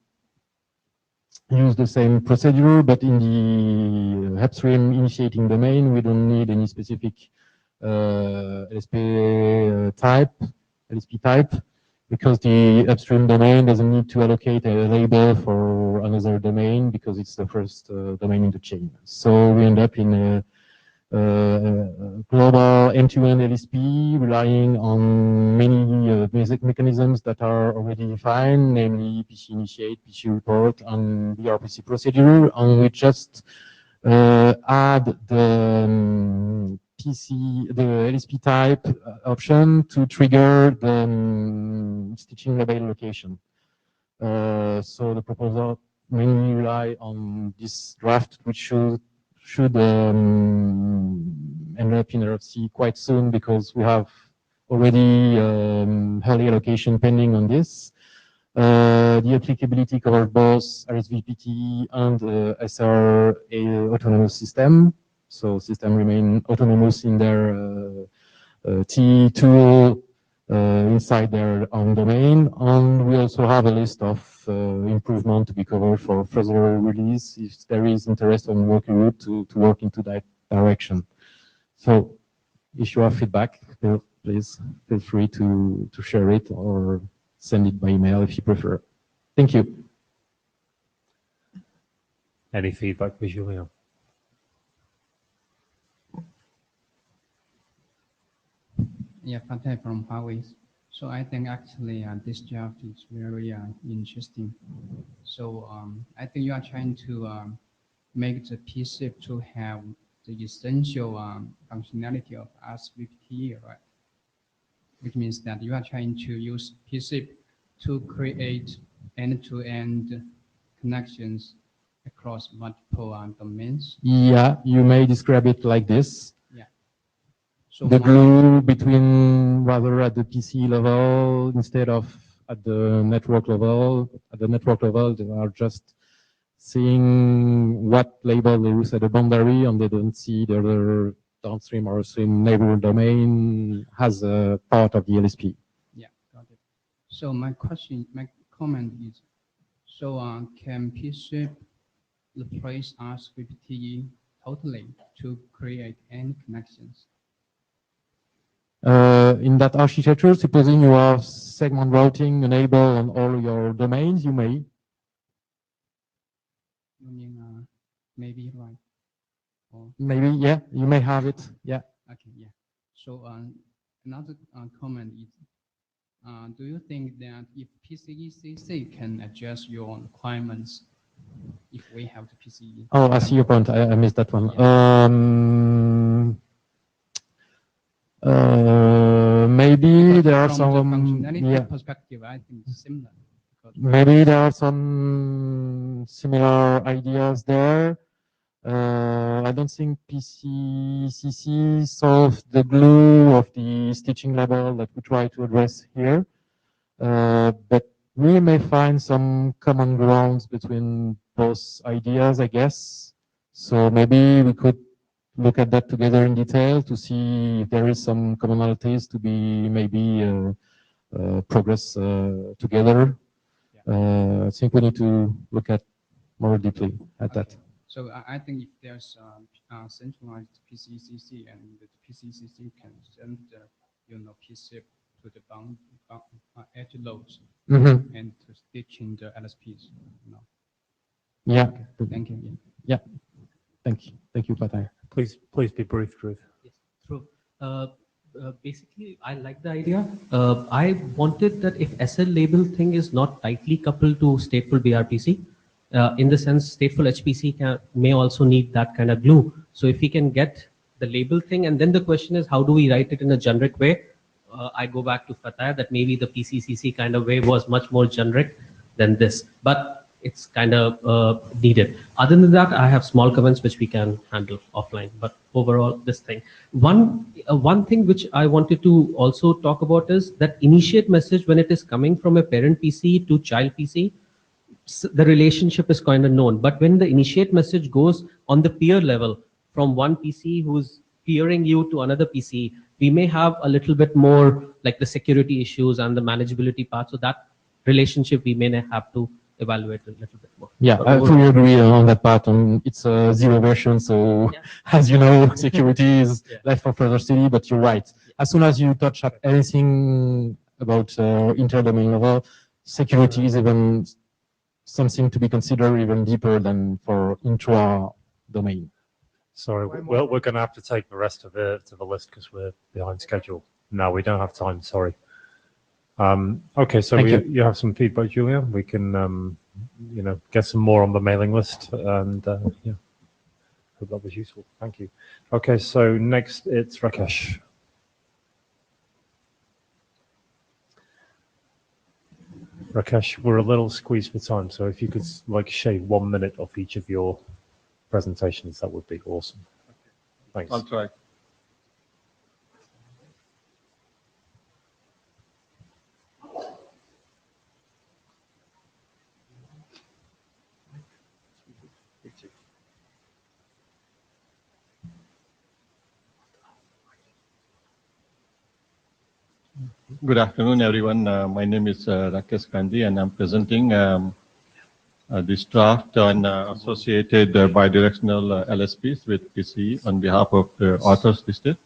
[SPEAKER 6] use the same procedure, but in the upstream initiating domain, we don't need any specific LSP type, because the upstream domain doesn't need to allocate a label for another domain because it's the first domain in the chain. So we end up in a global end-to-end LSP relying on many basic mechanisms that are already defined, namely PC initiate, PC report, and VRPC procedure, and we just add the the LSP type option to trigger the stitching label location. So the proposal mainly rely on this draft, which should end up in RFC quite soon, because we have already early allocation pending on this. The applicability covers both RSVPT and SR autonomous system. So system remain autonomous in their T tool inside their own domain. And we also have a list of improvement to be covered for further release if there is interest on working group to work into that direction. So if you have feedback, please feel free to share it or send it by email if you prefer. Thank you.
[SPEAKER 2] Any feedback, Julien?
[SPEAKER 11] Yeah, Fateh from Huawei. So I think actually this draft is very interesting. So I think you are trying to make the PCIP to have the essential functionality of RSVPT, right? Which means that you are trying to use PCIP to create end-to-end connections across multiple domains.
[SPEAKER 6] Yeah, you may describe it like this.
[SPEAKER 11] Yeah. So
[SPEAKER 6] the glue between rather at the PC level instead of at the network level. At the network level, they are just seeing what label they use at the boundary, and they don't see the other downstream or upstream neighbor domain has a part of the LSP.
[SPEAKER 11] Yeah, got it. So my comment is, so can PCIP replace RSVPT totally to create any connections?
[SPEAKER 6] In that architecture, supposing you have segment routing enabled on all your domains, you may.
[SPEAKER 11] You mean maybe, right? Or
[SPEAKER 6] maybe, yeah, you may have it, yeah.
[SPEAKER 11] Okay, yeah. So another comment is, do you think that if PCE-CC can adjust your requirements, if we have the PCE?
[SPEAKER 6] Oh, I see your point. I missed that one. Yeah. Maybe there are some
[SPEAKER 11] functionality perspective, I think it's similar.
[SPEAKER 6] Maybe there are some similar ideas there. I don't think PCCC solved the glue of the stitching level that we try to address here. But we may find some common grounds between both ideas, I guess. So maybe we could look at that together in detail to see if there is some commonalities to be maybe progress together. I think we need to look at more deeply at that.
[SPEAKER 11] So I think if there's centralized PCCC and the PCCC can send the PCIP to the edge loads and to stitch in the LSPs.
[SPEAKER 6] Yeah.
[SPEAKER 11] Okay. Thank you.
[SPEAKER 6] Yeah. Thank you, Patay.
[SPEAKER 2] Please be brief, Ruth.
[SPEAKER 4] Yes, true. Basically, I like the idea. I wanted that if SL label thing is not tightly coupled to stateful BRPC, in the sense stateful HPC may also need that kind of glue. So if we can get the label thing, and then the question is, how do we write it in a generic way? I go back to Fatah that maybe the PCCC kind of way was much more generic than this, but it's kind of needed. Other than that, I have small comments which we can handle offline, but overall this thing. One thing which I wanted to also talk about is that initiate message when it is coming from a parent PC to child PC, the relationship is kind of known. But when the initiate message goes on the peer level from one PC who's peering you to another PC, we may have a little bit more like the security issues and the manageability part. So that relationship we may have to evaluate a little bit more.
[SPEAKER 6] Yeah, I fully agree on that part. It's a zero version, so as you know, security is left for further study, but you're right. As soon as you touch up anything about inter-domain level, security is even something to be considered even deeper than for intra-domain.
[SPEAKER 2] Sorry, we're going to have to take the rest of it to the list because we're behind schedule. No, we don't have time, sorry. Okay, so you have some feedback, Julia. We can, get some more on the mailing list, and yeah, hope that was useful. Thank you. Okay, so next it's Rakesh. Rakesh, we're a little squeezed for time, so if you could shave 1 minute off each of your presentations, that would be awesome. Thanks.
[SPEAKER 12] I'll try. Good afternoon, everyone. My name is Rakesh Gandhi, and I'm presenting this draft on associated bidirectional LSPs with PCE on behalf of the authors listed.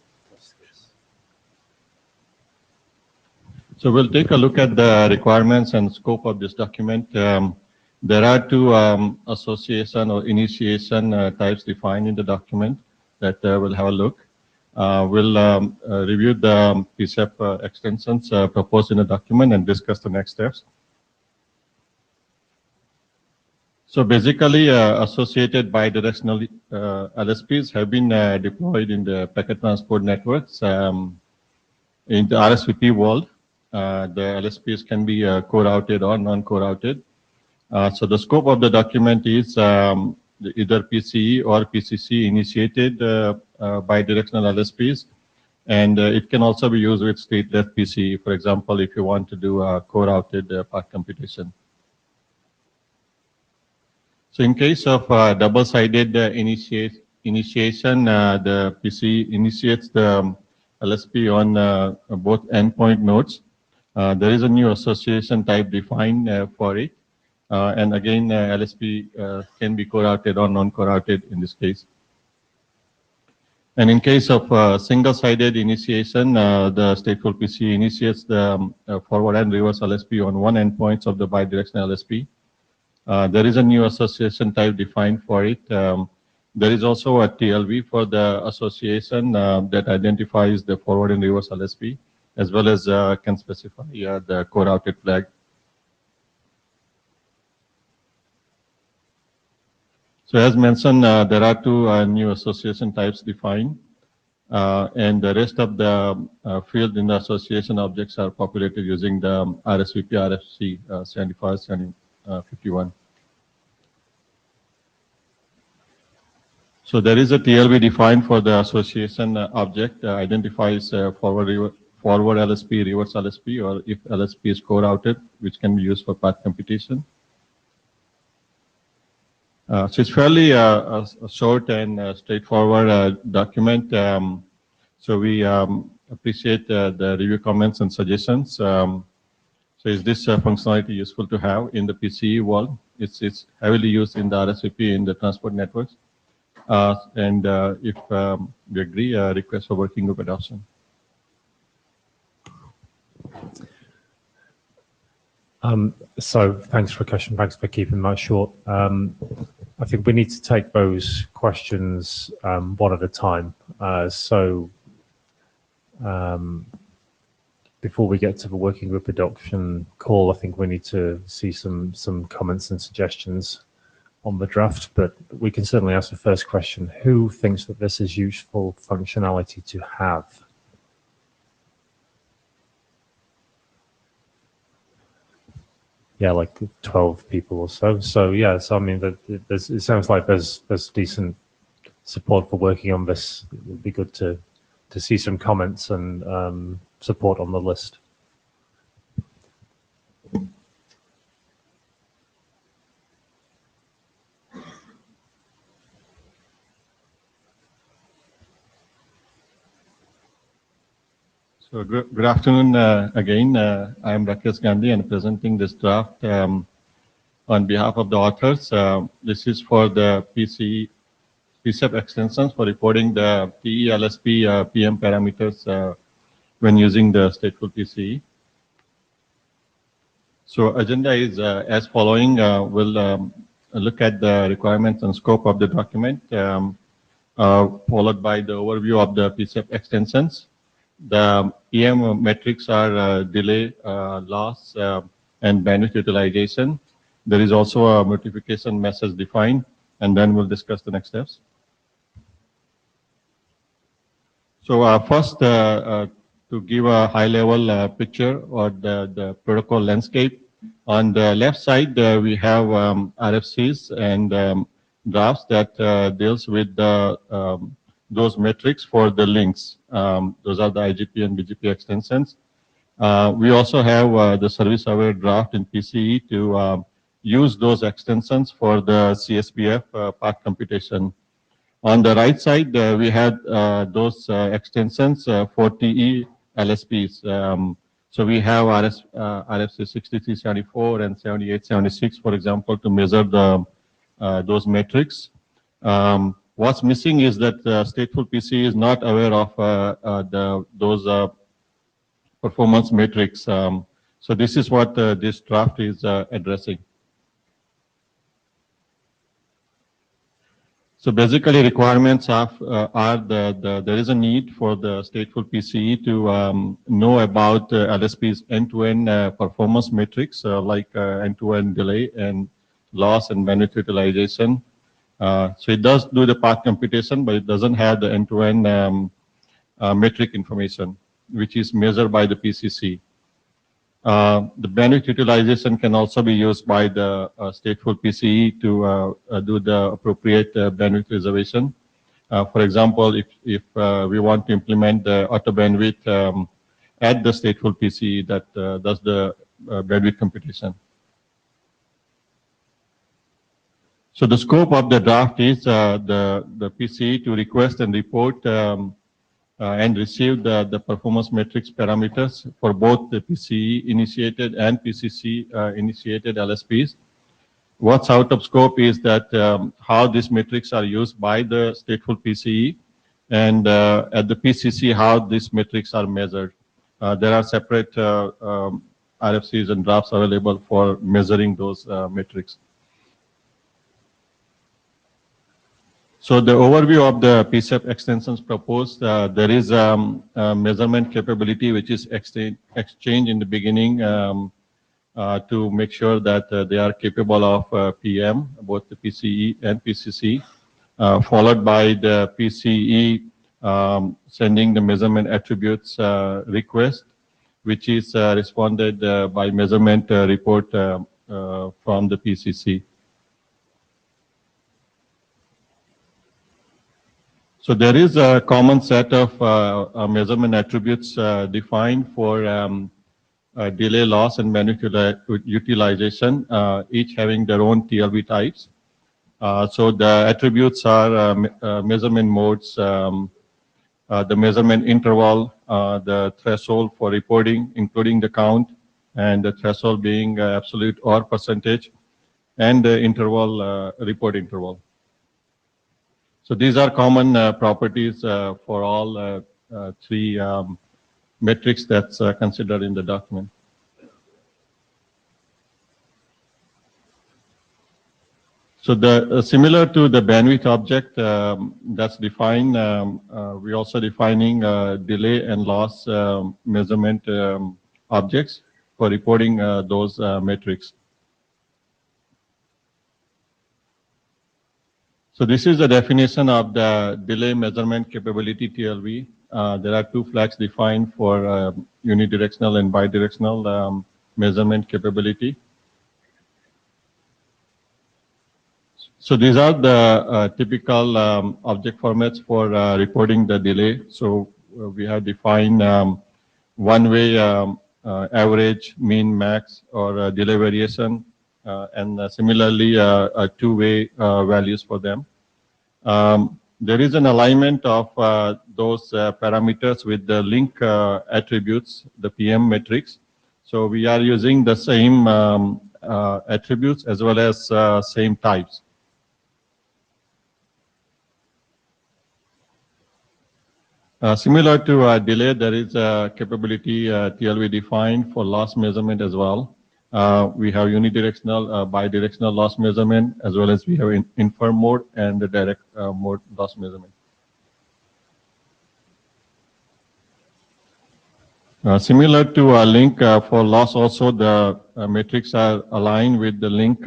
[SPEAKER 12] So we'll take a look at the requirements and scope of this document. There are two association or initiation types defined in the document that we'll have a look. We'll review the PCEP extensions proposed in the document and discuss the next steps. So basically, associated bidirectional LSPs have been deployed in the packet transport networks. In the RSVP world, the LSPs can be co-routed or non-co-routed. So the scope of the document is either PCE or PCC initiated bidirectional LSPs, and it can also be used with stateless PCE, for example, if you want to do a co-routed path computation. So in case of double-sided initiation, the PCE initiates the LSP on both endpoint nodes. There is a new association type defined for it. And again, LSP can be co-routed or non-co-routed in this case. And in case of single-sided initiation, the stateful PCE initiates the forward and reverse LSP on one endpoints of the bidirectional LSP. There is a new association type defined for it. There is also a TLV for the association that identifies the forward and reverse LSP, as well as can specify the co-routed flag. So as mentioned, there are two new association types defined, and the rest of the field in the association objects are populated using the RSVP RFC 75 and 51. So there is a TLV defined for the association object, identifies forward LSP, reverse LSP, or if LSP is co-routed, which can be used for path computation. So it's fairly a short and straightforward document. So we appreciate the review comments and suggestions. So is this functionality useful to have in the PCE world? It's heavily used in the RSVP in the transport networks. And if we agree, request for working group adoption.
[SPEAKER 2] So thanks for the question. Thanks for keeping that short. I think we need to take those questions one at a time. Before we get to the working group adoption call, I think we need to see some comments and suggestions on the draft, but we can certainly ask the first question. Who thinks that this is useful functionality to have? Yeah, like 12 people or so. So yeah, so I mean, it sounds like there's decent support for working on this. It would be good to see some comments and support on the list.
[SPEAKER 12] So good afternoon again. I am Rakesh Gandhi and presenting this draft on behalf of the authors. This is for the PCEP extensions for reporting the PE, LSP, PM parameters when using the stateful PCE. So agenda is as following. We'll look at the requirements and scope of the document, followed by the overview of the PCEP extensions. The EM metrics are delay, loss, and bandwidth utilization. There is also a notification message defined, and then we'll discuss the next steps. So first, to give a high-level picture of the protocol landscape, on the left side we have RFCs and drafts that deals with the those metrics for the links. Those are the IGP and BGP extensions. We also have the service-aware draft in PCE to use those extensions for the CSPF path computation. On the right side, we had those extensions for TE LSPs. So we have RFC 6374 and 7876, for example, to measure the those metrics. What's missing is that stateful PCE is not aware of those performance metrics. So this is what this draft is addressing. So basically requirements are there is a need for the stateful PCE to know about LSP's end-to-end performance metrics like end-to-end delay and loss and bandwidth utilization. So it does do the path computation, but it doesn't have the end-to-end metric information, which is measured by the PCC. The bandwidth utilization can also be used by the stateful PCE to do the appropriate bandwidth reservation. For example, if we want to implement the auto bandwidth at the stateful PCE that does the bandwidth computation. So the scope of the draft is the PCE to request and report and receive the performance metrics parameters for both the PCE initiated and PCC initiated LSPs. What's out of scope is that how these metrics are used by the stateful PCE, and at the PCC how these metrics are measured. There are separate RFCs and drafts available for measuring those metrics. So the overview of the PCEP extensions proposed, there is a measurement capability which is exchanged in the beginning to make sure that they are capable of PM, both the PCE and PCC, followed by the PCE sending the measurement attributes request, which is responded by measurement report from the PCC. So there is a common set of measurement attributes defined for delay, loss, and bandwidth utilization, each having their own TLB types. So the attributes are measurement modes, the measurement interval, the threshold for reporting, including the count, and the threshold being absolute or percentage, and the interval, report interval. So these are common properties for all three metrics that's considered in the document. So the similar to the bandwidth object that's defined, we're also defining delay and loss measurement objects for reporting those metrics. So this is the definition of the delay measurement capability TLV. There are two flags defined for unidirectional and bidirectional measurement capability. So these are the typical object formats for reporting the delay. So we have defined one-way average, mean, max, or delay variation, and similarly two-way values for them. There is an alignment of those parameters with the link attributes, the PM metrics. So we are using the same attributes as well as same types. Similar to delay, there is a capability TLV defined for loss measurement as well. We have unidirectional, bidirectional loss measurement, as well as we have infer mode and the direct mode loss measurement. Similar to a link for loss, also the metrics are aligned with the link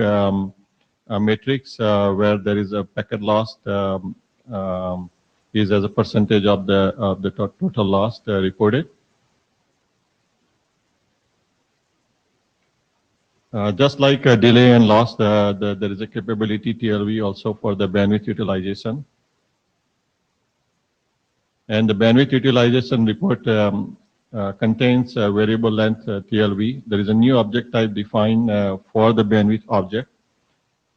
[SPEAKER 12] matrix where there is a packet loss is as a percentage of the total loss reported. Just like delay and loss, there is a capability TLV also for the bandwidth utilization. And the bandwidth utilization report contains a variable length TLV. There is a new object type defined for the bandwidth object.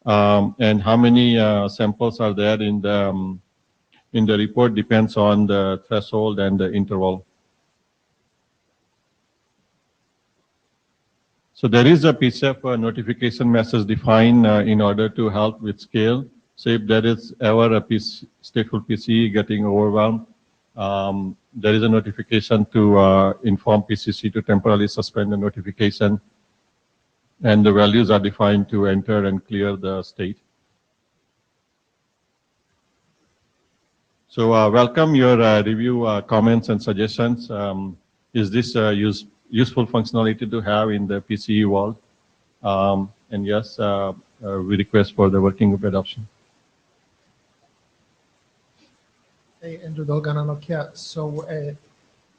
[SPEAKER 12] And how many samples are there in the report depends on the threshold and the interval. So there is a PCF notification message defined in order to help with scale. So if there is ever a stateful PCE getting overwhelmed, there is a notification to inform PCC to temporarily suspend the notification, and the values are defined to enter and clear the state. So welcome your review comments and suggestions. Is this useful functionality to have in the PCE world? And yes, we request for the working group adoption.
[SPEAKER 8] Hey, Andrew Dolgan, Nokia. So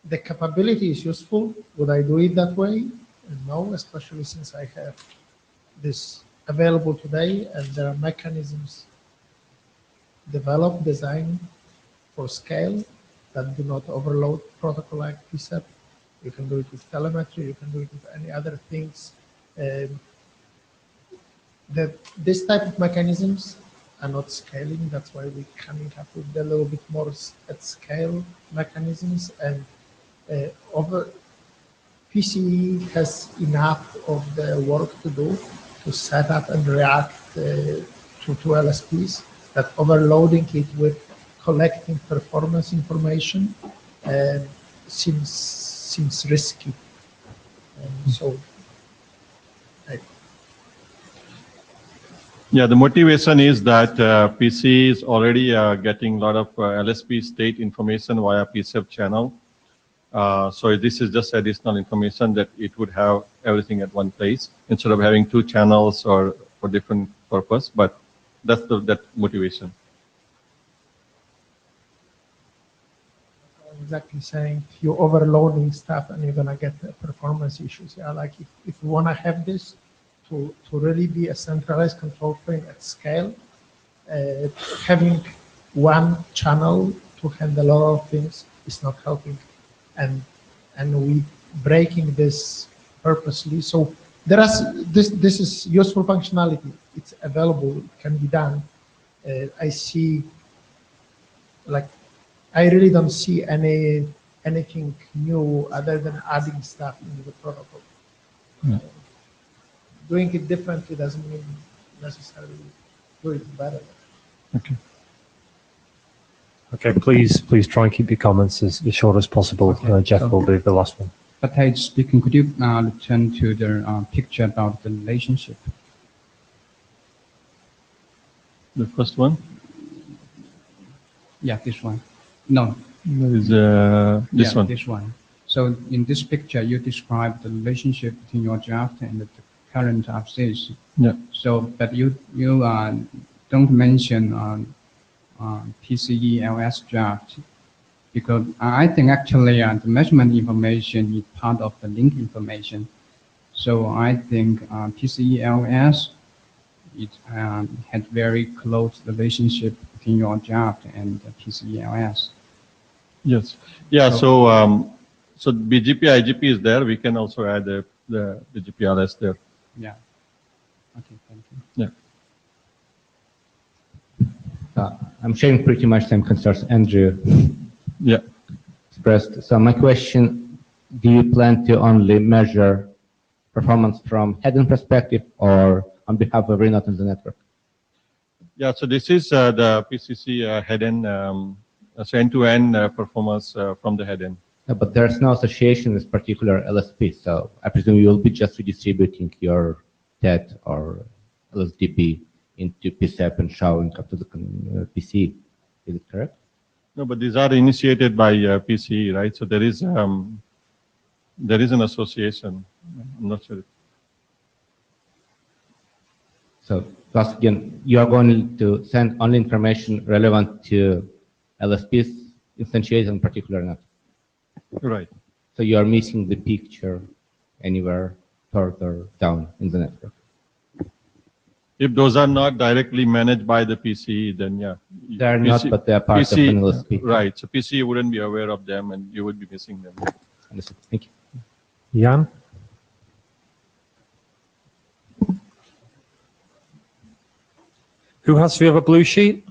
[SPEAKER 8] the capability is useful. Would I do it that way? No, especially since I have this available today and there are mechanisms developed, designed for scale that do not overload protocol like PCEP. You can do it with telemetry, you can do it with any other things. This type of mechanisms are not scaling. That's why we're coming up with a little bit more at scale mechanisms. And over PCE has enough of the work to do to set up and react to LSPs, that overloading it with collecting performance information seems risky.
[SPEAKER 12] Yeah, the motivation is that PC is already getting a lot of LSP state information via PCEP channel. So this is just additional information that it would have everything at one place instead of having two channels or for different purpose. But that's that motivation.
[SPEAKER 8] Exactly saying you're overloading stuff and you're gonna get performance issues. Yeah, like if you wanna have this to really be a centralized control plane at scale, having one channel to handle a lot of things is not helping, and we breaking this purposely. So there is this is useful functionality. It's available. It can be done, I see, like, I really don't see anything new other than adding stuff into the protocol.
[SPEAKER 12] Yeah.
[SPEAKER 8] Doing it differently doesn't mean necessarily do it better.
[SPEAKER 12] Okay.
[SPEAKER 2] Okay, please try and keep your comments as short as possible.
[SPEAKER 11] Okay,
[SPEAKER 2] Jeff
[SPEAKER 11] so-
[SPEAKER 2] will be the last one.
[SPEAKER 11] But hey, speaking, could you return to the picture about the relationship?
[SPEAKER 12] The first one
[SPEAKER 11] Yeah, this one. No,
[SPEAKER 12] is this
[SPEAKER 11] yeah,
[SPEAKER 12] one.
[SPEAKER 11] This one. So in this picture, you describe the relationship between your draft and the current updates.
[SPEAKER 12] Yeah.
[SPEAKER 11] So, but you don't mention PCE LS draft, because I think actually the measurement information is part of the link information. So I think PCE LS it had very close relationship between your draft and the PCE LS.
[SPEAKER 12] Yes. Yeah. So BGP IGP is there. We can also add the BGP RS there.
[SPEAKER 11] Yeah. Okay. Thank you.
[SPEAKER 12] Yeah.
[SPEAKER 3] I'm sharing pretty much same concerns Andrew
[SPEAKER 12] Yeah.
[SPEAKER 3] expressed. So my question, do you plan to only measure performance from head-end perspective or on behalf of every node in the network?
[SPEAKER 12] Yeah. So this is the PCC head-end, so end-to-end performance from the head-end.
[SPEAKER 3] But there's no association with particular LSP, so I presume you will be just redistributing your TED or LSDB into PCAP and showing up to the PC. Is it correct?
[SPEAKER 12] No, but these are initiated by PCE, right? So there is an association. I'm not sure.
[SPEAKER 3] So once again, you are going to send only information relevant to LSPs instantiated in particular net.
[SPEAKER 12] Right.
[SPEAKER 3] So you are missing the picture anywhere further down in the network.
[SPEAKER 12] If those are not directly managed by the PCE, then yeah.
[SPEAKER 3] They are not, but they are part of an LSP.
[SPEAKER 12] Right. So PCE wouldn't be aware of them and you would be missing them.
[SPEAKER 3] Understood. Thank you.
[SPEAKER 2] Jan? Who has the other blue sheet?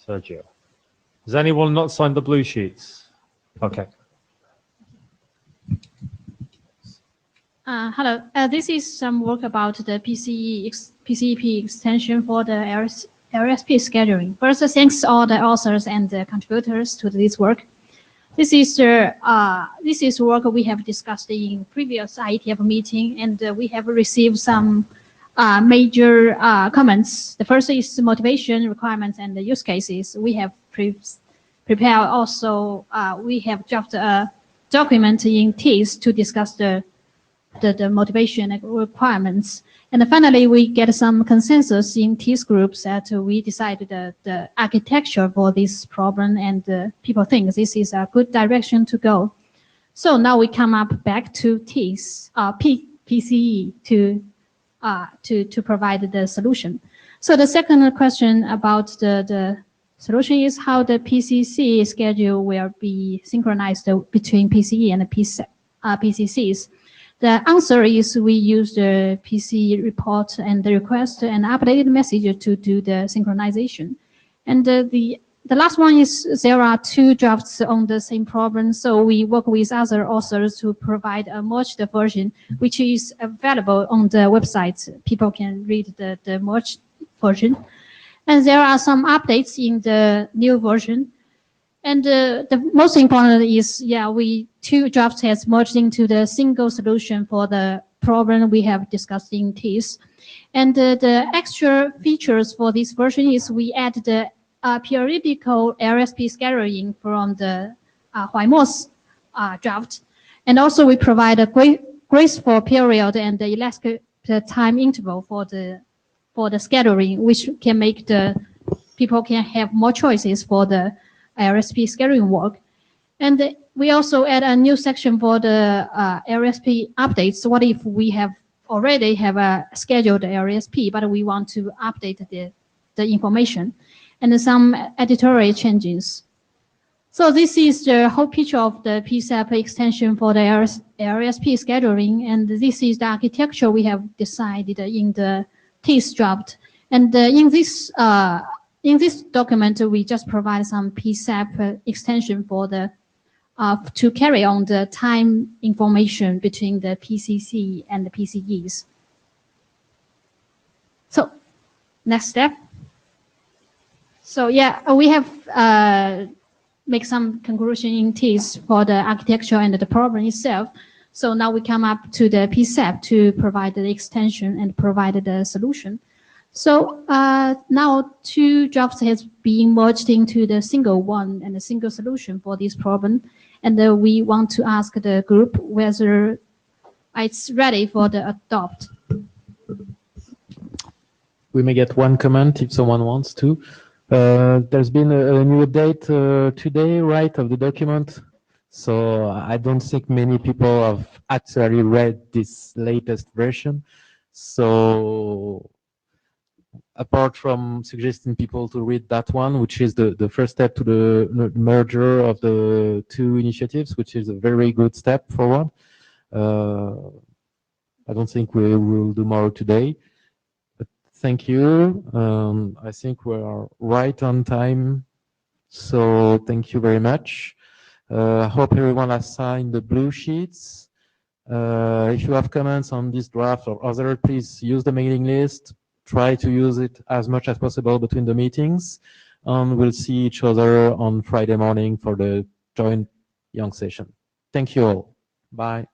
[SPEAKER 2] Sergio. Has anyone not signed the blue sheets? Okay.
[SPEAKER 13] Hello. This is some work about the PCEP extension for the RSP scheduling. First, thanks all the authors and the contributors to this work. This is work we have discussed in previous IETF meeting, and we have received some major comments. The first is motivation, requirements, and the use cases. We have prepared also, we have drafted a document in TIS to discuss the motivation and requirements. And finally, we get some consensus in TIS groups that we decided the architecture for this problem, and people think this is a good direction to go. So now we come up back to TIS, PCE to provide the solution. So the second question about the solution is how the PCC schedule will be synchronized between PCE and the PCCs. The answer is we use the PC report and the request and updated message to do the synchronization. And the last one is there are two drafts on the same problem, so we work with other authors to provide a merged version, which is available on the website. People can read the merged version. And there are some updates in the new version. And the most important is, yeah, two drafts has merged into the single solution for the problem we have discussed in TIS. And the extra features for this version is we add the periodical RSP scheduling from the Huaimo's draft. And also we provide a graceful period and the elastic time interval for the scheduling, which can make the people can have more choices for the RSP scheduling work. And we also add a new section for the RSP updates. What if we already have a scheduled RSP, but we want to update the information and some editorial changes. So this is the whole picture of the PCAP extension for the RSP scheduling, and this is the architecture we have decided in the text draft. And in this document, we just provide some PSAP extension for the to carry on the time information between the PCC and the PCEs. So next step. So yeah, we have make some conclusion in TIS for the architecture and the problem itself. So now we come up to the PSAP to provide the extension and provide the solution. So now two drafts has been merged into the single one and a single solution for this problem. And we want to ask the group whether it's ready for the adopt.
[SPEAKER 6] We may get one comment if someone wants to. There's been a new update today, right, of the document. So I don't think many people have actually read this latest version. So apart from suggesting people to read that one, which is the first step to the merger of the two initiatives, which is a very good step forward. I don't think we will do more today. Thank you. I think we are right on time. So thank you very much. I hope everyone has signed the blue sheets. If you have comments on this draft or other, please use the mailing list. Try to use it as much as possible between the meetings. And we'll see each other on Friday morning for the joint young session. Thank you all. Bye.